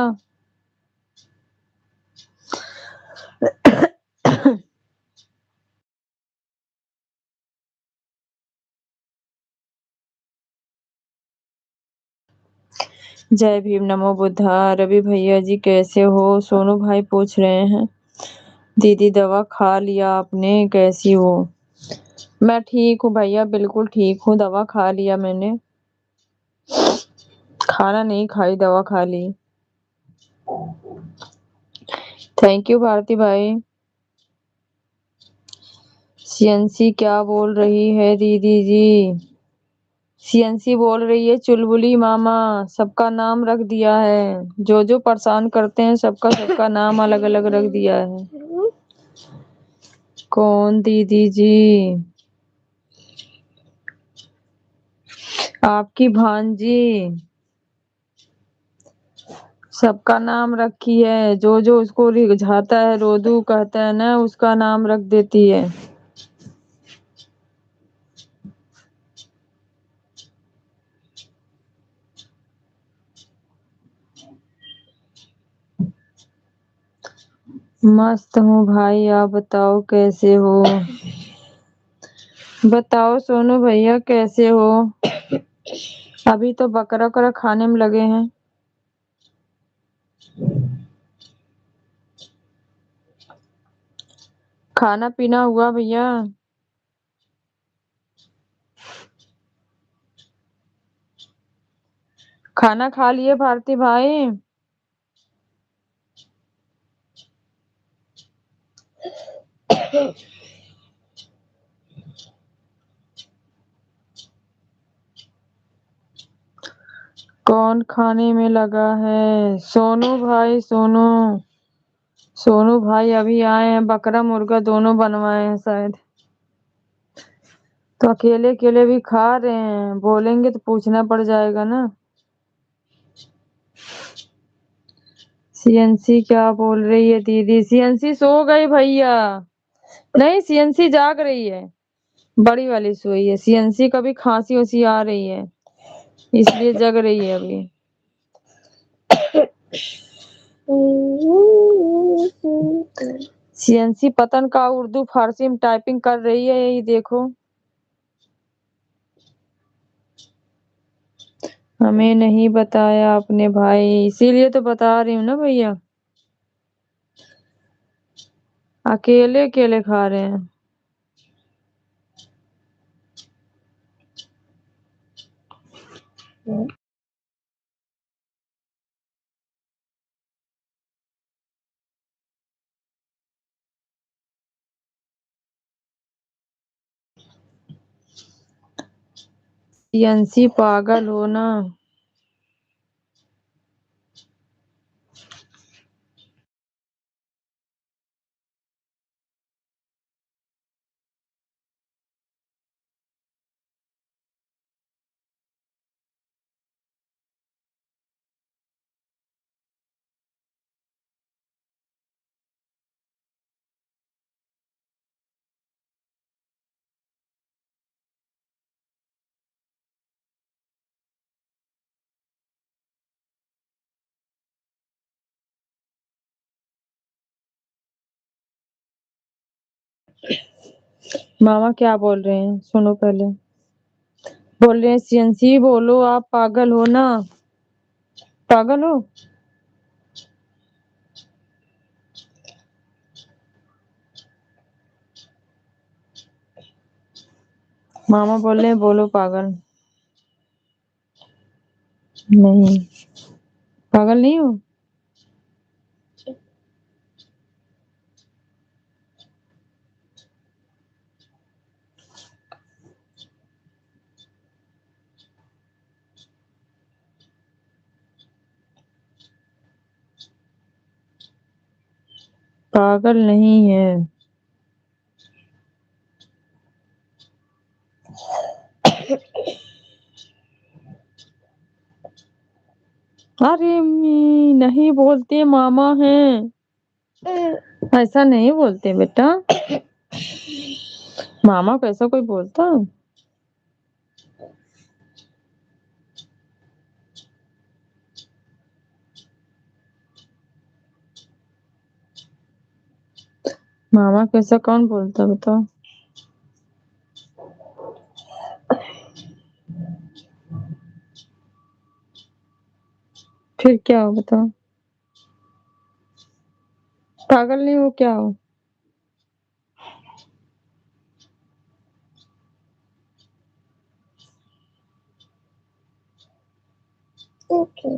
जय भीम, नमो बुद्धा। रवि भैया जी कैसे हो? सोनू भाई पूछ रहे हैं। दीदी दवा खा लिया आपने? कैसी हो? मैं ठीक हूँ भैया, बिल्कुल ठीक हूँ। दवा खा लिया मैंने। खाना नहीं खाई, दवा खा ली। थैंक यू भारती भाई। सीएनसी क्या बोल रही है दीदी जी? सीएनसी बोल रही है चुलबुली मामा सबका नाम रख दिया है। जो जो परेशान करते हैं सबका सबका नाम अलग अलग रख दिया है। कौन दीदी जी? आपकी भांजी। सबका नाम रखी है। जो जो उसको रिझाता है, रोधू कहता है ना, उसका नाम रख देती है। मस्त हूँ भाई, आप बताओ कैसे हो? बताओ सोनू भैया कैसे हो? अभी तो बकरा वकरा खाने में लगे हैं। खाना पीना हुआ भैया? खाना खा लिए भारती भाई? कौन खाने में लगा है? सोनू भाई, सोनू। सोनू भाई अभी आए हैं, बकरा मुर्गा दोनों बनवाए हैं शायद। तो अकेले अकेले भी खा रहे हैं, बोलेंगे तो पूछना पड़ जाएगा ना। सीएनसी क्या बोल रही है दीदी? सीएनसी सो गई भैया। नहीं, सीएनसी जाग रही है, बड़ी वाली सोई है। सीएनसी का भी खांसी उसी आ रही है, इसलिए जग रही है अभी। सीएनसी पतन का उर्दू फारसी में टाइपिंग कर रही है, यही देखो। हमें नहीं बताया अपने भाई, इसीलिए तो बता रही हूँ ना भैया। अकेले अकेले खा रहे हैं। सीएनसी पागल हो ना? मामा क्या बोल रहे हैं सुनो पहले। बोल रहे हैं सीएनसी बोलो, आप पागल हो ना? पागल हो? मामा बोल रहे हैं बोलो पागल। नहीं, पागल नहीं हो। पागल नहीं है। अरे नहीं बोलते, मामा हैं। ऐसा नहीं बोलते बेटा, मामा को ऐसा कोई बोलता? मामा को ऐसा कौन बोलता बताओ? फिर क्या हो बताओ? पागल नहीं हो क्या हो? Okay.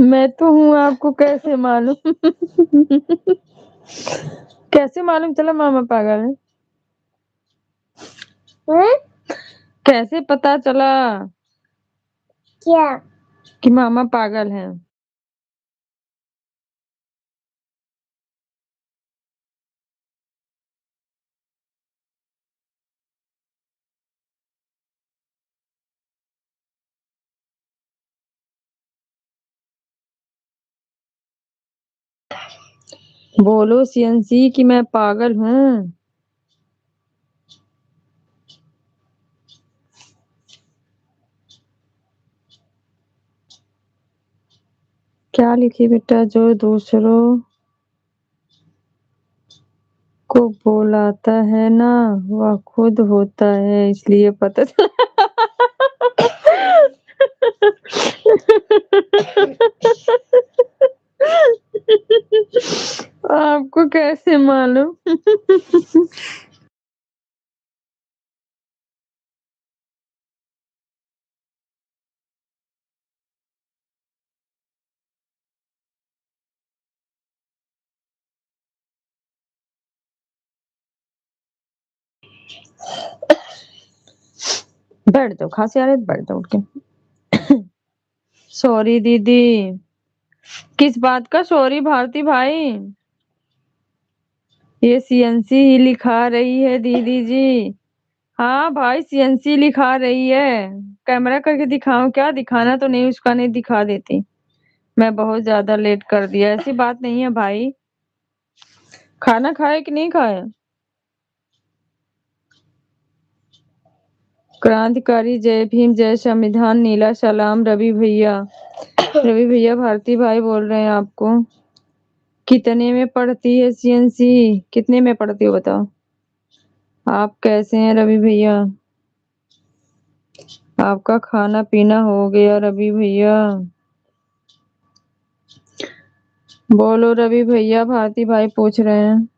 मैं तो हूँ, आपको कैसे मालूम? कैसे मालूम चला मामा पागल है? कैसे पता चला क्या? कि मामा पागल है? बोलो सीएनसी कि मैं पागल हूँ। क्या लिखी बेटा? जो दूसरों को बुलाता है ना, वह खुद होता है, इसलिए पता चला। आपको कैसे मालूम? बैठ जाओ, खांसी आ रही है तो बैठ जाओ उठ के। सॉरी दीदी। किस बात का सॉरी भारती भाई? ये सीएनसी ही लिखा रही है दीदी जी। हाँ भाई, सीएनसी लिखा रही है। कैमरा करके दिखाऊं क्या? दिखाना तो नहीं, उसका नहीं दिखा देती। मैं बहुत ज्यादा लेट कर दिया, ऐसी बात नहीं है भाई। खाना खाए कि नहीं खाए? क्रांतिकारी जय भीम जय संविधान नीला सलाम रवि भैया। रवि भैया भारती भाई बोल रहे हैं आपको। कितने में पढ़ती है सीएनसी? कितने में पढ़ती हो बताओ? आप कैसे हैं रवि भैया? आपका खाना पीना हो गया रवि भैया? बोलो रवि भैया, भारती भाई पूछ रहे हैं।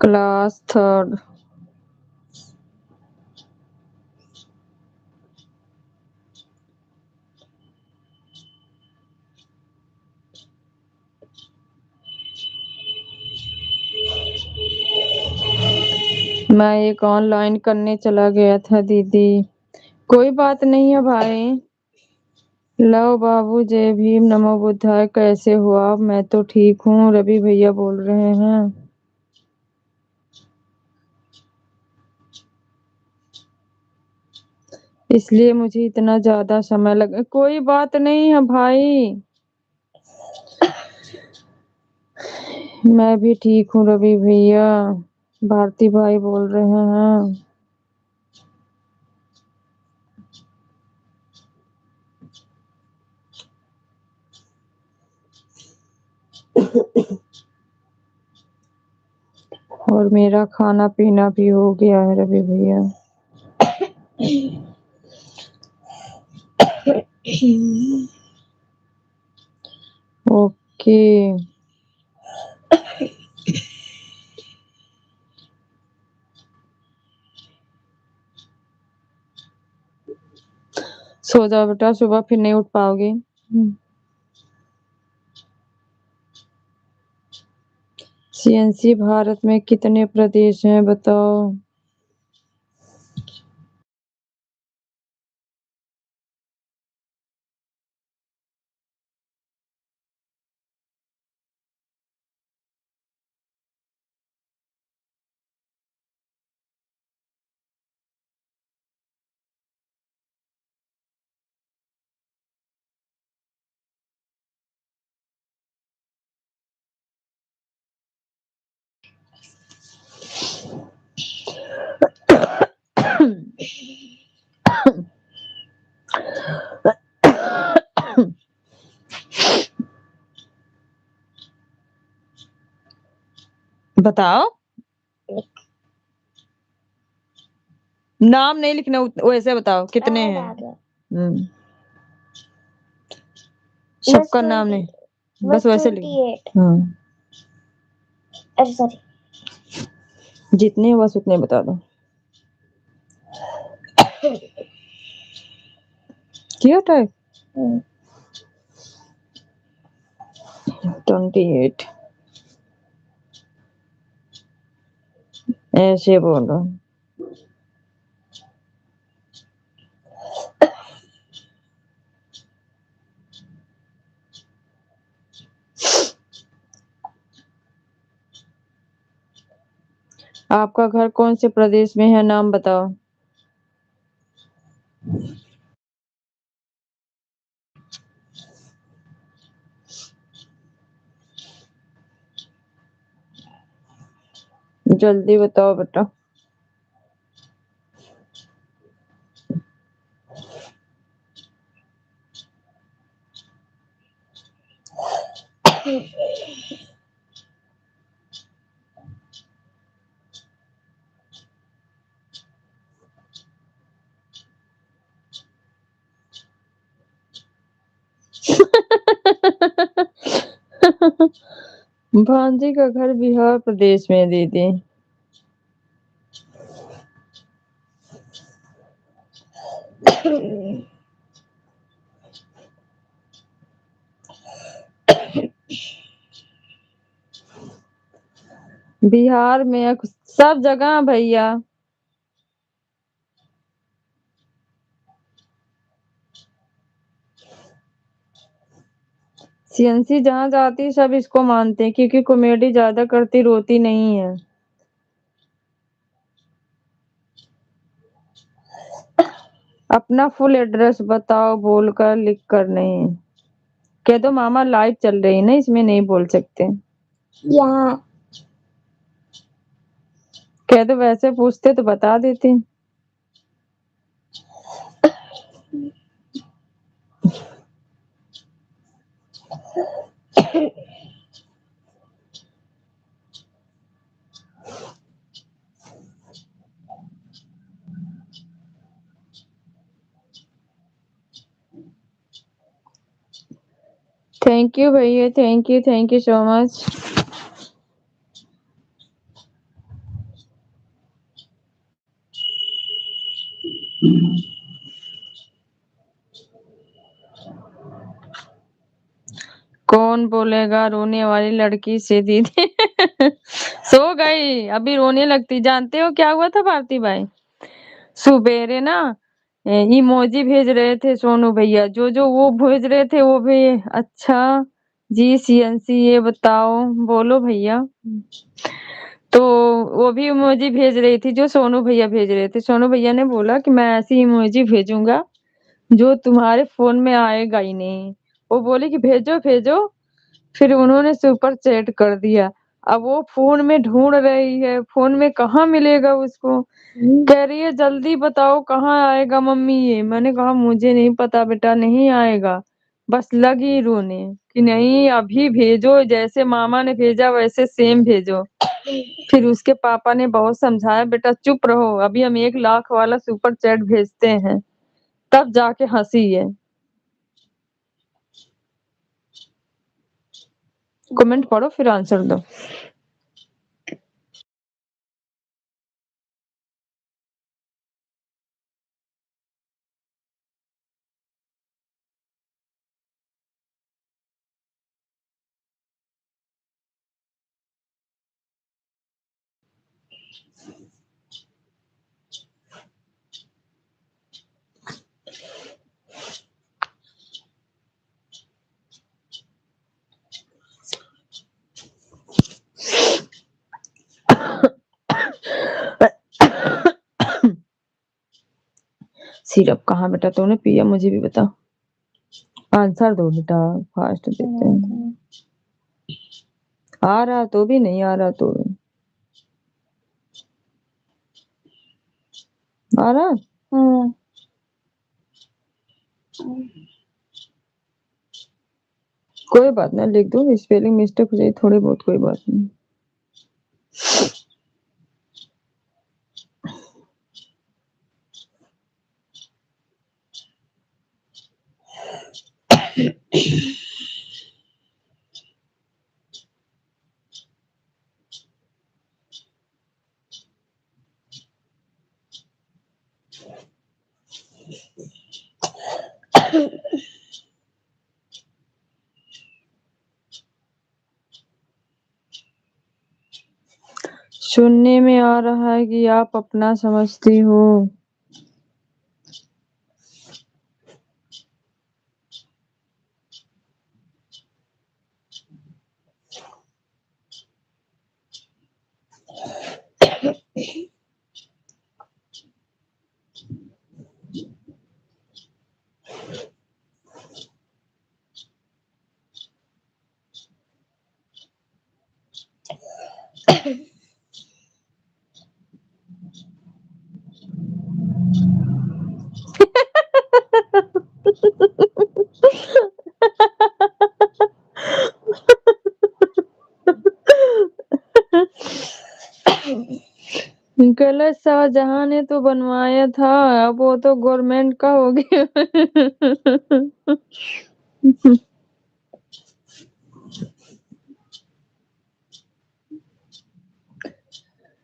Class third. मैं एक ऑनलाइन करने चला गया था दीदी। कोई बात नहीं है भाई। लव बाबू जय भीम नमो बुद्धाय, कैसे हो आप? मैं तो ठीक हूँ, रवि भैया बोल रहे हैं। इसलिए मुझे इतना ज्यादा समय लगा। कोई बात नहीं है भाई। मैं भी ठीक हूँ रवि भैया, भारती भाई बोल रहे हैं। और मेरा खाना पीना भी हो गया है रवि भैया। ओके। सो जाओ बेटा, सुबह फिर नहीं उठ पाओगे। सीएनसी भारत में कितने प्रदेश हैं बताओ? बताओ। नाम नहीं लिखना, वैसे बताओ कितने हैं। सबका नाम नहीं, बस वैसे लिख। हाँ, अरे सॉरी। जितने हैं बस उतने बता दो। किया टाइप? 28। ऐसे बोलो। आपका घर कौन से प्रदेश में है, नाम बताओ। जल्दी बताओ बेटा। भांजी का घर बिहार प्रदेश में दीदी। बिहार में सब जगह भैया। सियंसी जहाँ जाती सब इसको मानते हैं क्योंकि कॉमेडी ज्यादा करती, रोती नहीं है। अपना फुल एड्रेस बताओ बोलकर, लिख कर नहीं। कह दो मामा लाइव चल रही है ना, इसमें नहीं बोल सकते। यहाँ कह दो वैसे पूछते तो बता देती। थैंक यू भैया, थैंक यू सो मच। कौन बोलेगा रोने वाली लड़की से दीदी। सो गई अभी रोने लगती। जानते हो क्या हुआ था भारती भाई? सुबेरे ना इमोजी भेज रहे थे सोनू भैया, जो वो भेज रहे थे वो भी। अच्छा जी सीएनसी ये बताओ, बोलो भैया। तो वो भी इमोजी भेज रही थी जो सोनू भैया भेज रहे थे। सोनू भैया ने बोला कि मैं ऐसी इमोजी भेजूंगा जो तुम्हारे फोन में आएगा ही नहीं। वो बोली कि भेजो भेजो, फिर उन्होंने सुपर चैट कर दिया। अब वो फोन में ढूंढ रही है, फोन में कहाँ मिलेगा उसको। कह रही है जल्दी बताओ कहाँ आएगा मम्मी ये। मैंने कहा मुझे नहीं पता बेटा, नहीं आएगा। बस लगी रोने कि नहीं अभी भेजो, जैसे मामा ने भेजा वैसे सेम भेजो। फिर उसके पापा ने बहुत समझाया, बेटा चुप रहो, अभी हम 1 लाख वाला सुपर चैट भेजते हैं तब जाके हंसी है। कमेंट पढ़ो फिर आंसर दो। सिरप कहाँ बेटा तूने पिया, मुझे भी बता। आंसर दो बेटा, फास्ट देते हैं। आ रहा तो भी, नहीं आ रहा तो भी। आ रहा। कोई बात ना, लिख दो, स्पेलिंग मिस्टेक हो जाए थोड़ी बहुत, कोई बात नहीं। सुनने में आ रहा है कि आप अपना समझती हो। गलत शाहजहां ने तो बनवाया था, अब वो तो गवर्नमेंट का हो गया।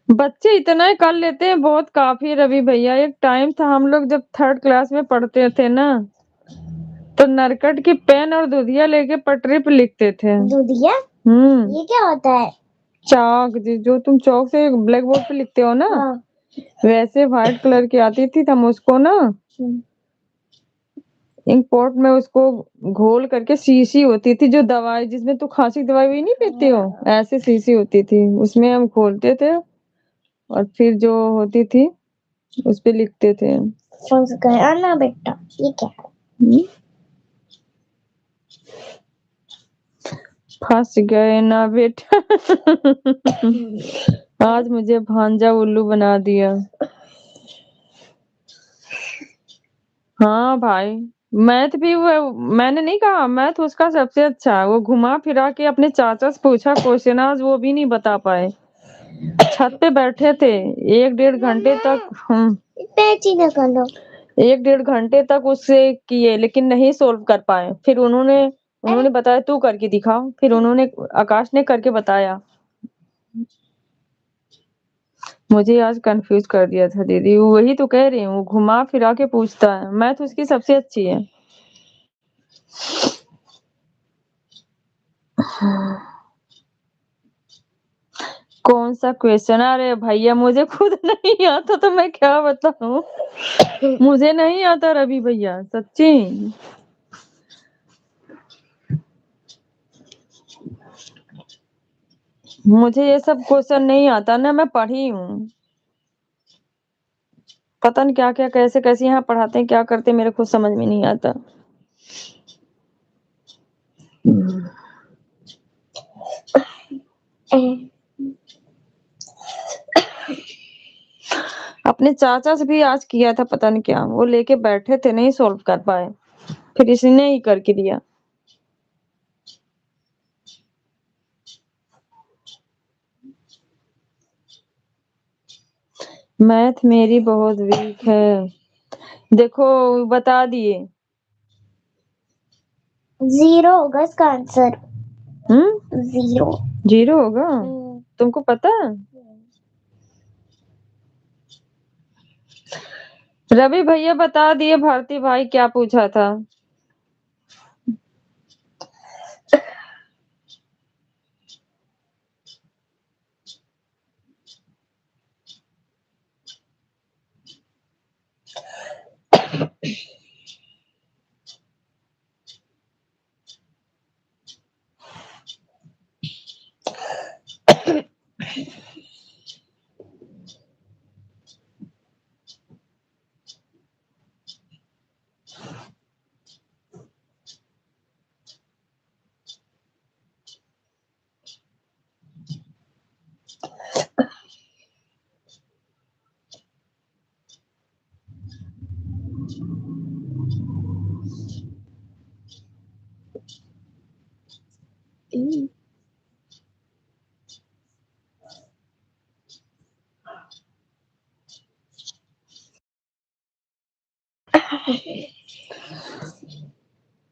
बच्चे इतना ही कर लेते हैं, बहुत काफी है रवि भैया। एक टाइम था हम लोग जब 3rd क्लास में पढ़ते थे ना, तो नरकट की पेन और दूधिया लेके पटरी पे लिखते थे। दूधिया ये क्या होता है? चाक, जो तुम चौक से ब्लैक बोर्ड पे लिखते हो ना, हाँ। वैसे व्हाइट कलर की आती थी, हम उसको ना इंक पॉट में उसको घोल करके, शीशी होती थी जो दवाई, जिसमें तू खांसी की दवाई भी नहीं पीती हो, ऐसे शीशी होती थी, उसमें हम खोलते थे और फिर जो होती थी उस पे लिखते थे। फंस गया ना बेटा, ये क्या है? फंस गए ना बेटा। आज मुझे भांजा उल्लू बना दिया। हाँ भाई, मैथ भी वो, मैंने नहीं कहा मैथ उसका सबसे अच्छा है। वो घुमा फिरा के अपने चाचा से पूछा क्वेश्चन, आज वो भी नहीं बता पाए। छत पे बैठे थे 1-1.5 घंटे तक, एक 1.5 घंटे तक उससे किए, लेकिन नहीं सोल्व कर पाए। फिर उन्होंने बताया तू करके दिखा, फिर आकाश ने करके बताया। मुझे आज कंफ्यूज कर दिया था दीदी, वही तो कह रही हूँ, घुमा फिरा के पूछता है। मैथ उसकी सबसे अच्छी है। कौन सा क्वेश्चन? अरे भैया मुझे खुद नहीं आता तो मैं क्या बताऊं। मुझे नहीं आता रवि भैया, सच्ची। मुझे ये सब क्वेश्चन नहीं आता ना, मैं पढ़ी हूँ। पता नहीं क्या क्या कैसे कैसे यहाँ पढ़ाते हैं, क्या करते हैं, मेरे खुद समझ में नहीं आता। अपने चाचा से भी आज किया था, पता नहीं क्या वो लेके बैठे थे, नहीं सोल्व कर पाए, फिर इसने ही करके दिया। मैथ मेरी बहुत वीक है। देखो बता दिए। 0 होगा इसका आंसर। 0 0 होगा? तुमको पता है? रवि भैया बता दिए। भारती भाई क्या पूछा था?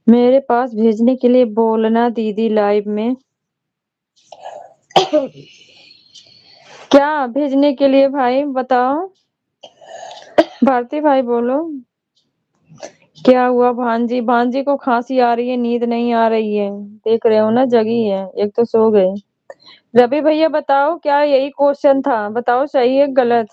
मेरे पास भेजने के लिए बोलना दीदी लाइव में। क्या भेजने के लिए भाई बताओ? भारती भाई बोलो। क्या हुआ भांजी? भांजी को खांसी आ रही है, नींद नहीं आ रही है, देख रहे हो ना, जगी है। एक तो सो गए। रवि भैया बताओ, क्या यही क्वेश्चन था? बताओ सही है गलत।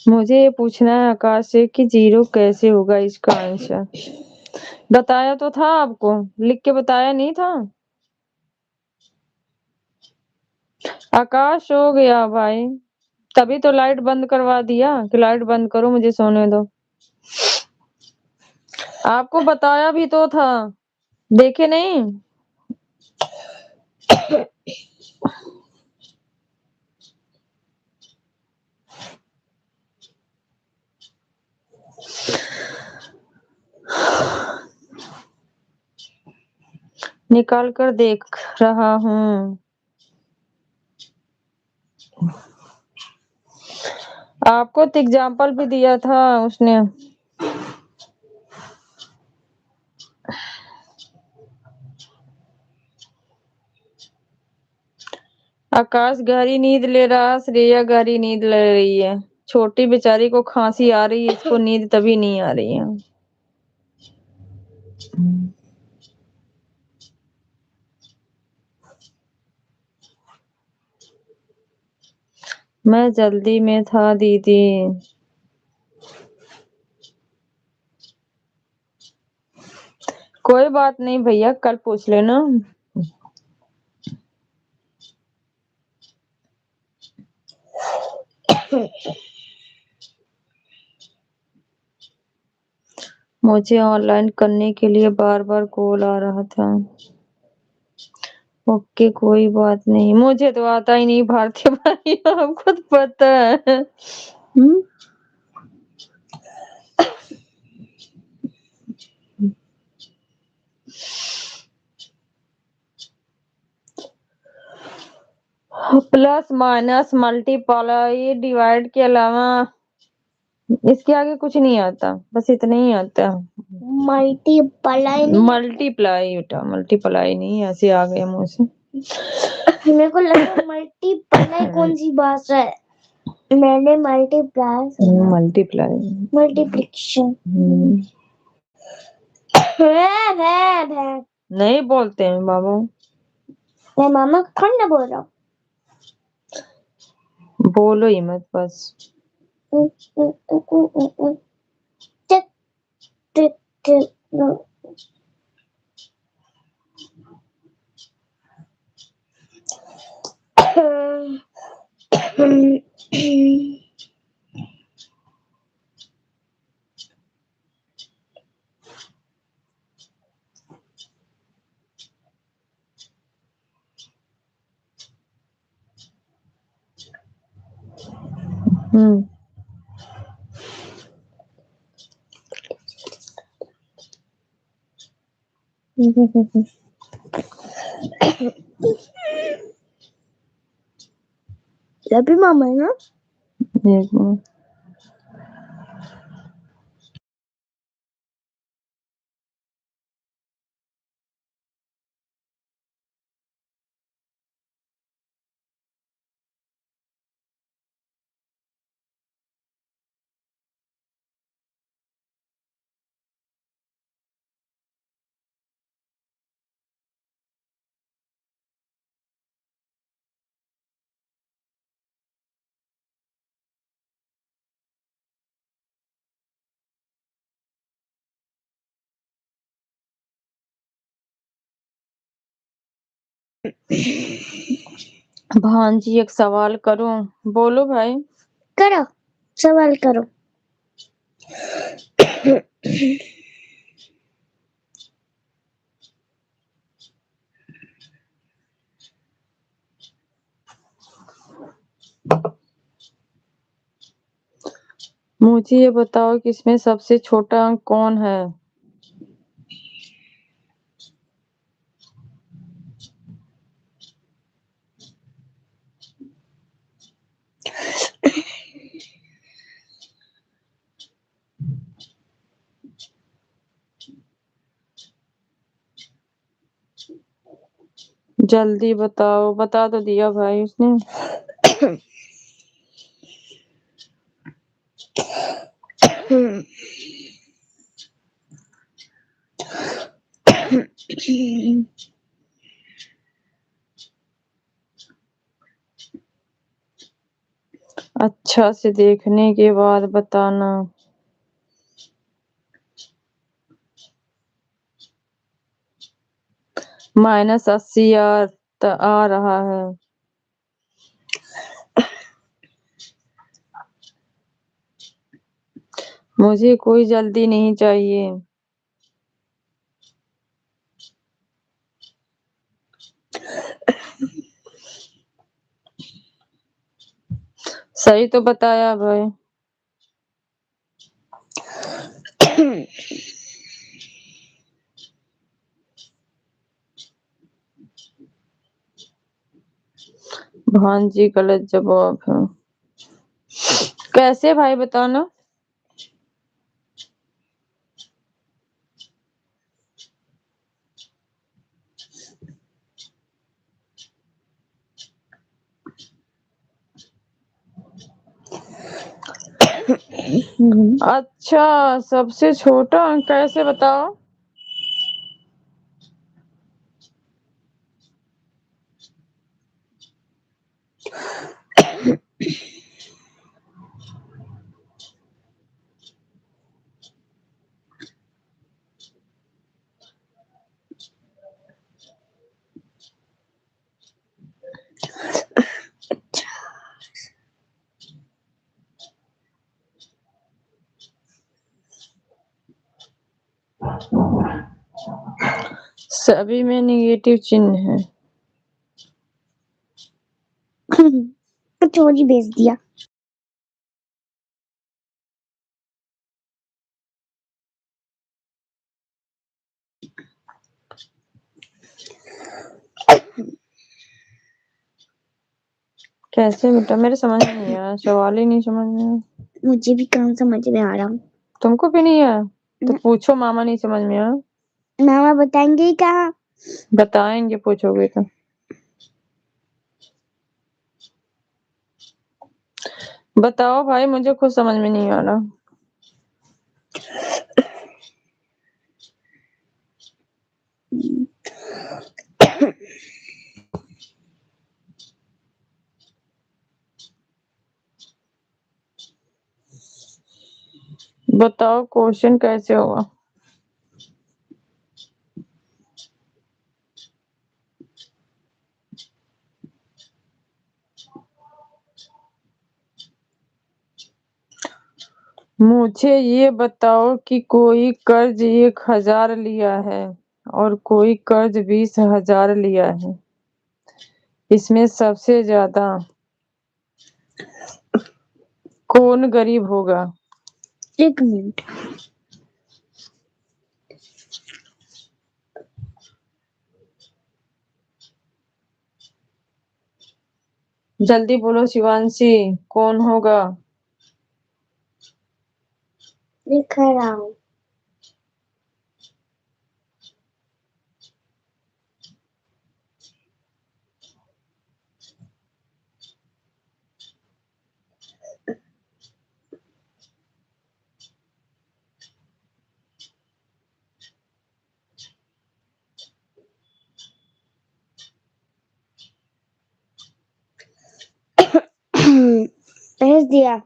मुझे ये पूछना है आकाश से कि 0 कैसे होगा इसका आंसर। बताया तो था आपको, लिख के बताया नहीं था? आकाश सो गया भाई, तभी तो लाइट बंद करवा दिया कि लाइट बंद करो, मुझे सोने दो। आपको बताया भी तो था, देखे नहीं? निकाल कर देख रहा हूँ। आपको तो एग्जाम्पल भी दिया था उसने। आकाश गहरी नींद ले रहा, श्रेया गहरी नींद ले रही है। छोटी बेचारी को खांसी आ रही है, इसको नींद तभी नहीं आ रही है। मैं जल्दी में था दीदी। कोई बात नहीं भैया, कल पूछ लेना। मुझे ऑनलाइन करने के लिए बार बार कॉल आ रहा था। ओके कोई बात नहीं, मुझे तो आता ही नहीं भारतीय भाई, आपको तो पता है। प्लस माइनस मल्टीप्लाई डिवाइड के अलावा इसके आगे कुछ नहीं आता, बस इतना ही आता। मल्टीप्लाई मल्टीप्लाई बेटा, मल्टीप्लाई नहीं, ऐसे आ गया मुंह से। मेरे को लगा मल्टीप्लाई कौन सी भाषा है। मैंने मल्टीप्लाई मल्टीप्लिकेशन नहीं बोलते हैं बाबा। मैं मामा का खंड बोल रहा हूँ। बोलो ही मत बस। अभी मामा है ना। भांजी एक सवाल करूं? बोलो भाई। करो, सवाल करो। मुझे ये बताओ कि इसमें सबसे छोटा अंक कौन है? जल्दी बताओ। बता तो दिया भाई उसने। अच्छा से देखने के बाद बताना। -80 आ रहा है। मुझे कोई जल्दी नहीं चाहिए। सही तो बताया भाई। भांजी गलत जवाब है। कैसे भाई बताना। अच्छा, सबसे छोटा अंक कैसे बताओ? सभी में निगेटिव चिन्ह है। चोरी भेज दिया। कैसे बेटा, मेरे समझ में नहीं आया, सवाल ही नहीं समझ में आया। मुझे भी कम समझ में आ रहा हूँ। तुमको भी नहीं आया तो पूछो, मामा नहीं समझ में आया। मामा बताएंगे ही कहाँ। बताएंगे, पूछोगे तो। बताओ भाई, मुझे खुद समझ में नहीं आ रहा। बताओ क्वेश्चन कैसे होगा? मुझे ये बताओ कि कोई कर्ज 1,000 लिया है और कोई कर्ज 20,000 लिया है, इसमें सबसे ज्यादा कौन गरीब होगा? एक मिनट। जल्दी बोलो शिवांशी, कौन होगा? लिख रहा हूँ। भेज दिया।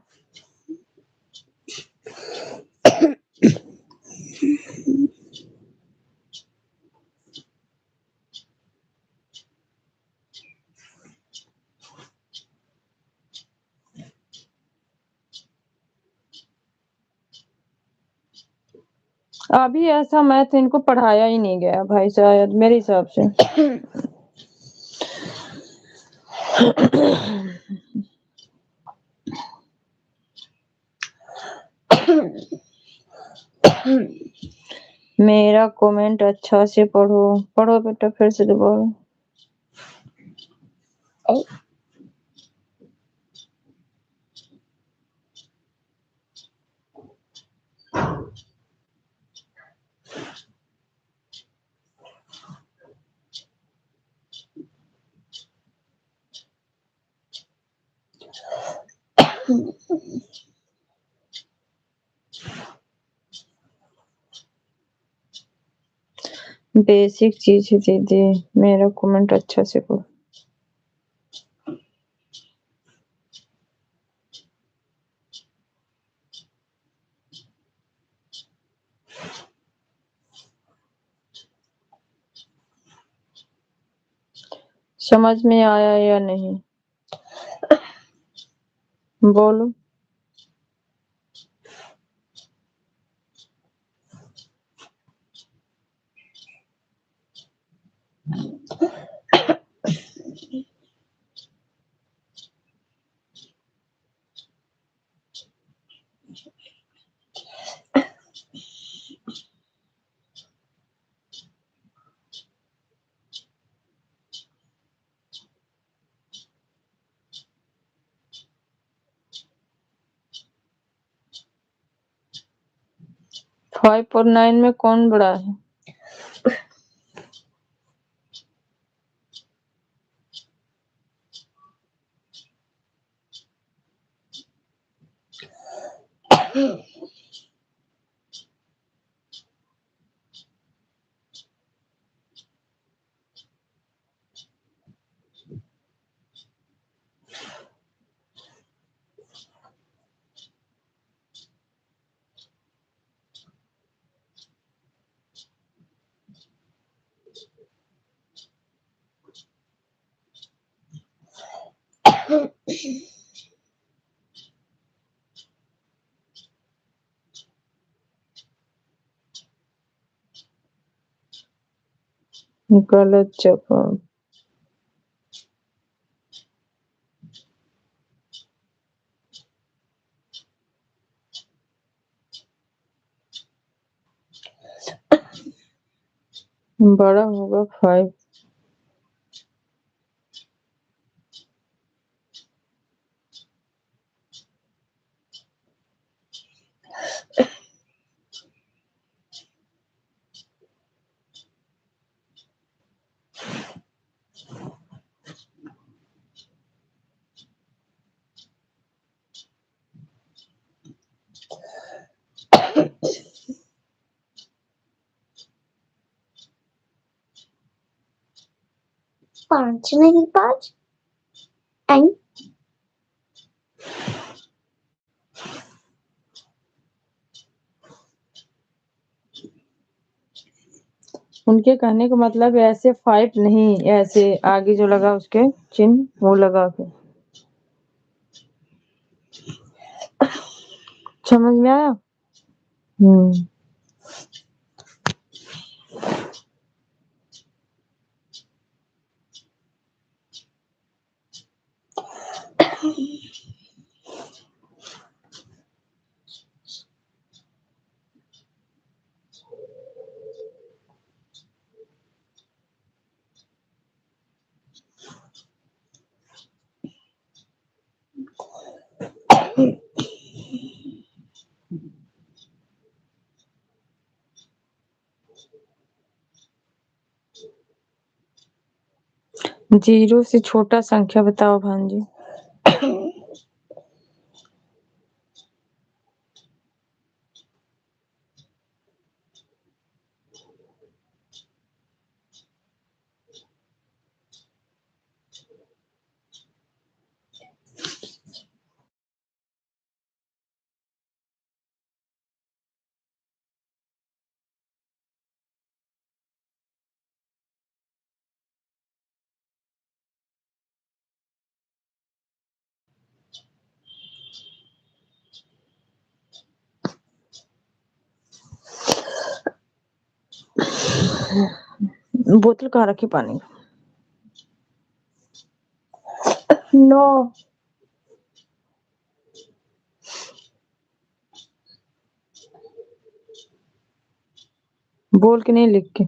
अभी ऐसा मैथ इनको पढ़ाया ही नहीं गया भाई, शायद मेरे हिसाब से। मेरा कमेंट अच्छा से पढ़ो। पढ़ो बेटा, फिर से दोबारा। बेसिक चीज दे दे, मेरा कमेंट अच्छा से पढ़ो। समझ में आया या नहीं? बोलो। फाइव और 9 में कौन बड़ा है? गलत जवाब। बड़ा होगा 5। पांच नहीं 5 एंड उनके कहने का मतलब ऐसे 5 नहीं, ऐसे आगे जो लगा उसके चिन्ह वो लगा के। समझ में आया? जीरो से छोटा संख्या बताओ भांजी। बोतल कहाँ रखी पानी? 9 बोल के नहीं, लिख के।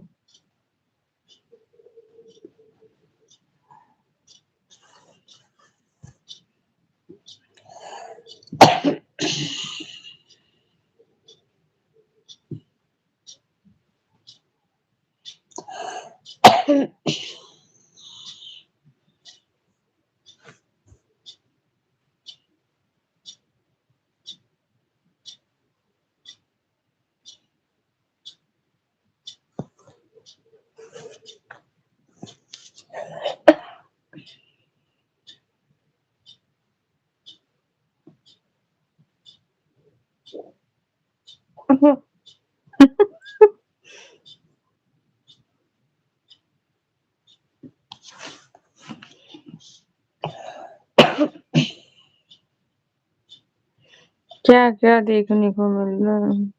क्या क्या देखने को मिल रहा है?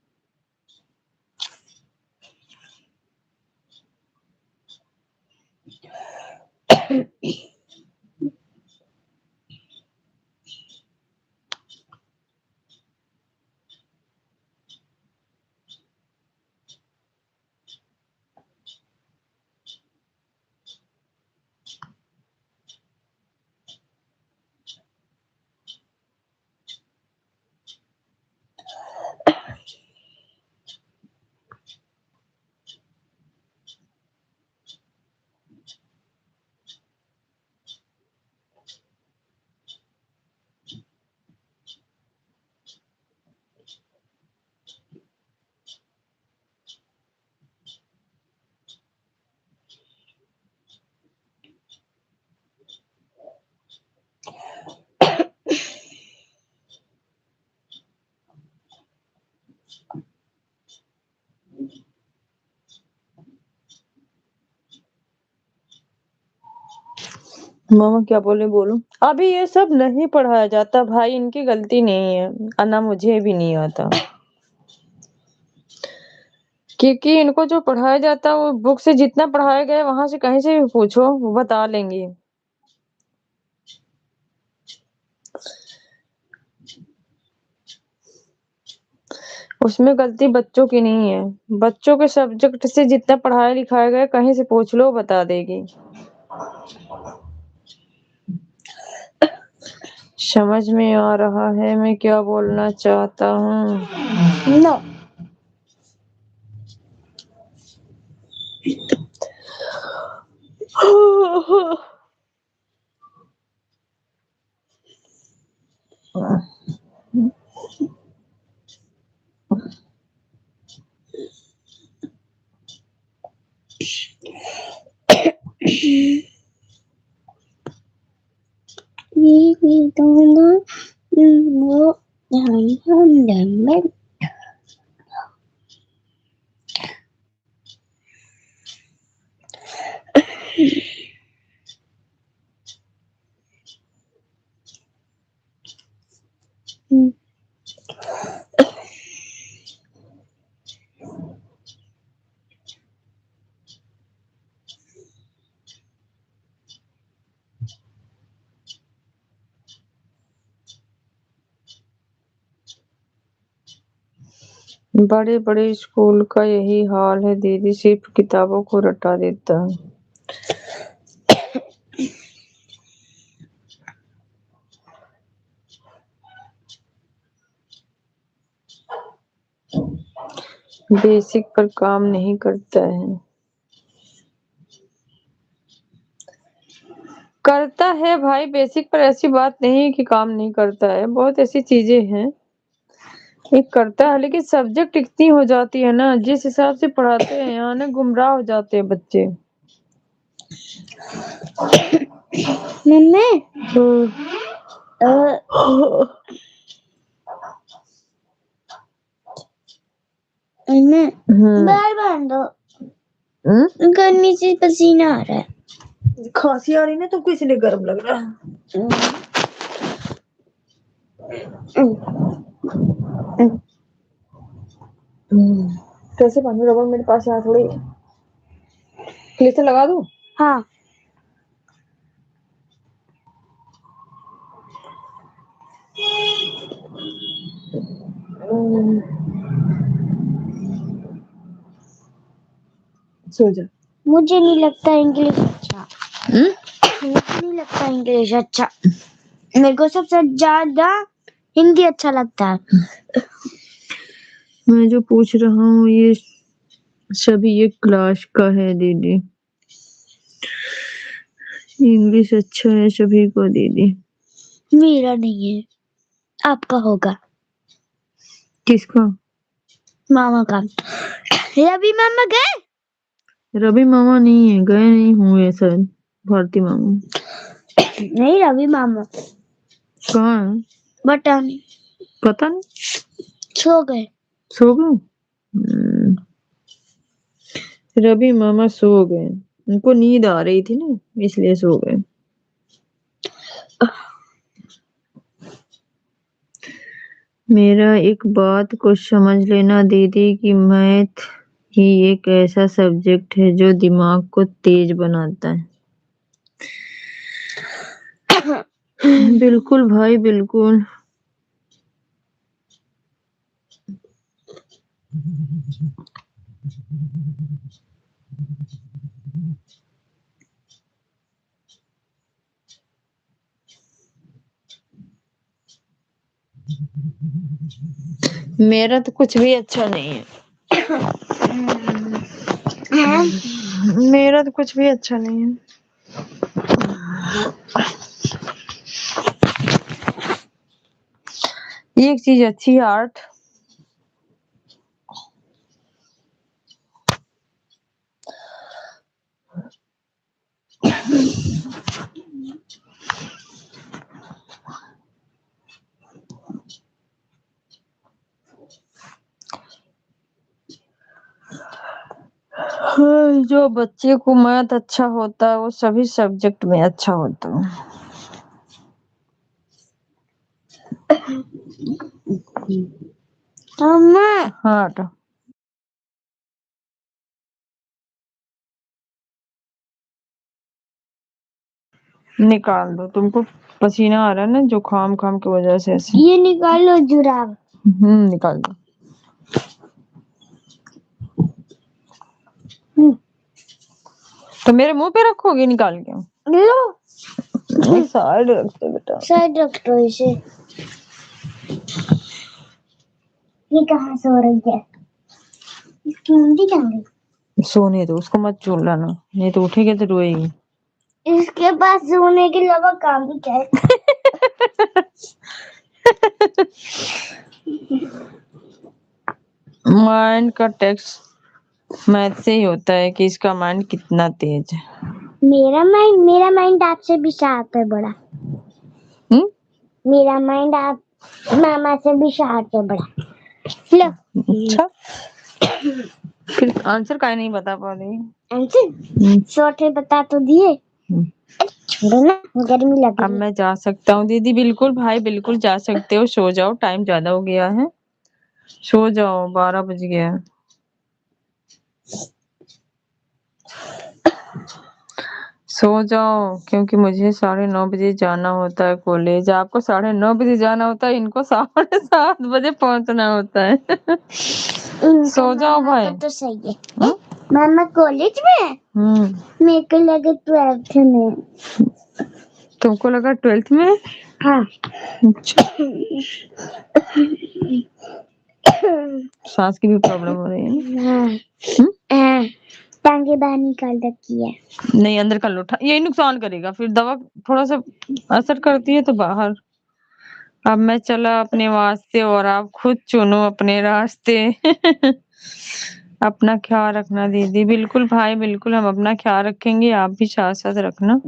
मामा क्या बोले बोलो। अभी ये सब नहीं पढ़ाया जाता भाई, इनकी गलती नहीं है, ना मुझे भी नहीं आता, क्योंकि इनको जो पढ़ाया जाता है वो बुक से जितना पढ़ाया गया वहां से कहीं से भी पूछो वो बता लेंगे। उसमें गलती बच्चों की नहीं है, बच्चों के सब्जेक्ट से जितना पढ़ाया लिखाया गया कहीं से पूछ लो बता देगी। समझ में आ रहा है मैं क्या बोलना चाहता हूँ। No we don't know the बड़े बड़े स्कूल का यही हाल है दीदी, सिर्फ किताबों को रटा देता है। बेसिक पर काम नहीं करता है। करता है भाई बेसिक पर, ऐसी बात नहीं है कि काम नहीं करता है, बहुत ऐसी चीजें हैं एक करता है, लेकिन सब्जेक्ट इतनी हो जाती है ना, जिस हिसाब से पढ़ाते हैं यहाँ ना गुमराह हो जाते हैं बच्चे। मम्मी बार बार दो, गर्मी से पसीना आ रहा है। खांसी आ रही ना तुमको इसलिए गर्म लग रहा है। कैसे बांधू रबर मेरे पास यहाँ थोड़ी है। क्लिचर लगा दूं? हाँ सो जा। मुझे नहीं लगता इंग्लिश अच्छा। मुझे नहीं लगता इंग्लिश अच्छा, मेरे को सबसे ज्यादा हिंदी अच्छा लगता है। मैं जो पूछ रहा हूँ ये सभी एक क्लास का है दीदी, इंग्लिश अच्छा है सभी को दीदी। मेरा नहीं है, आपका होगा। किसका? मामा का। रवि मामा गए? रवि मामा नहीं है, गए नहीं हुए शायद, भारती मामा। नहीं रवि मामा कहाँ है? पता नहीं, पता नहीं, सो गए। सो गए। रवि मामा सो गए, उनको नींद आ रही थी ना इसलिए सो गए। मेरा एक बात को समझ लेना दीदी कि मैथ ही एक ऐसा सब्जेक्ट है जो दिमाग को तेज बनाता है। बिल्कुल भाई बिल्कुल। मेरा तो कुछ भी अच्छा नहीं है। मेरा तो कुछ भी अच्छा नहीं है। एक चीज अच्छी है, आर्ट। हाँ, जो बच्चे को मैथ अच्छा होता है वो सभी सब्जेक्ट में अच्छा होता है। मम्मा हाँ तो निकाल दो, तुमको पसीना आ रहा है ना जुकाम खाम की वजह से ऐसे। ये निकालो जुराब। निकाल दो। तो मेरे मुंह पे रखोगे निकाल के? लो साइड रख दो बेटा। साइड रख दो इसे। ये कहाँ सो रही है? इसकी मुंडी कहाँ गई? सोने दो उसको, मत चिल्लाना नहीं तो उठेगी तो रोएगी। इसके पास सोने के अलावा काम भी क्या है? माइंड का टेस्ट मैथ से ही होता है कि इसका माइंड कितना तेज है। मेरा माइंड आपसे भी शार्प है बड़ा। मेरा माइंड आप मामा से भी शार्प है बड़ा। लो अच्छा फिर आंसर काहे नहीं बता पा रही? आंसर शॉर्ट है, बता तो दिए। छोड़ो ना, गर्मी लग अब रही है। मैं जा सकता हूँ दीदी? बिल्कुल भाई बिल्कुल जा सकते हो, सो जाओ, टाइम ज्यादा हो गया है, सो जाओ, 12 बज गया है। सो जाओ क्योंकि मुझे 9:30 बजे जाना होता है कॉलेज। आपको 9:30 बजे जाना होता है, इनको 7:30 बजे पहुंचना होता है। सो जाओ भाई। तो सही है। मामा कॉलेज में? मेरे को लगा 12th में। तुमको लगा 12th में? हाँ। अच्छा। सांस की भी प्रॉब्लम हो रही है? हाँ। टांगे बाहर निकाल रखी है। नहीं अंदर कर लो, यही नुकसान करेगा फिर, दवा थोड़ा सा असर करती है तो बाहर। अब मैं चला अपने वास्ते और आप खुद चुनो अपने रास्ते। अपना ख्याल रखना दीदी। बिल्कुल भाई बिल्कुल, हम अपना ख्याल रखेंगे, आप भी साथ साथ रखना।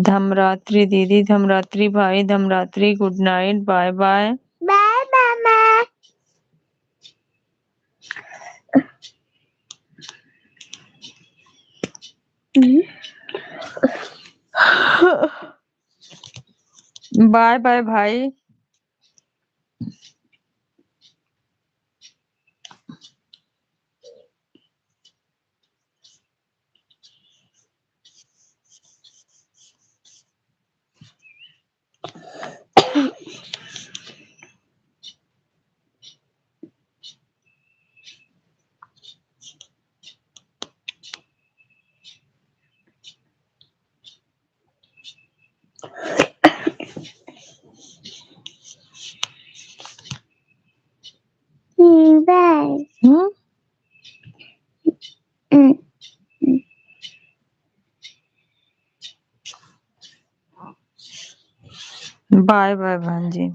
धमरात्रि दीदी, धमरात्रि भाई, धमरात्रि, good night, bye bye. Bye मामा। बाय बाय भाई। बाय। बाय बाय बहन जी।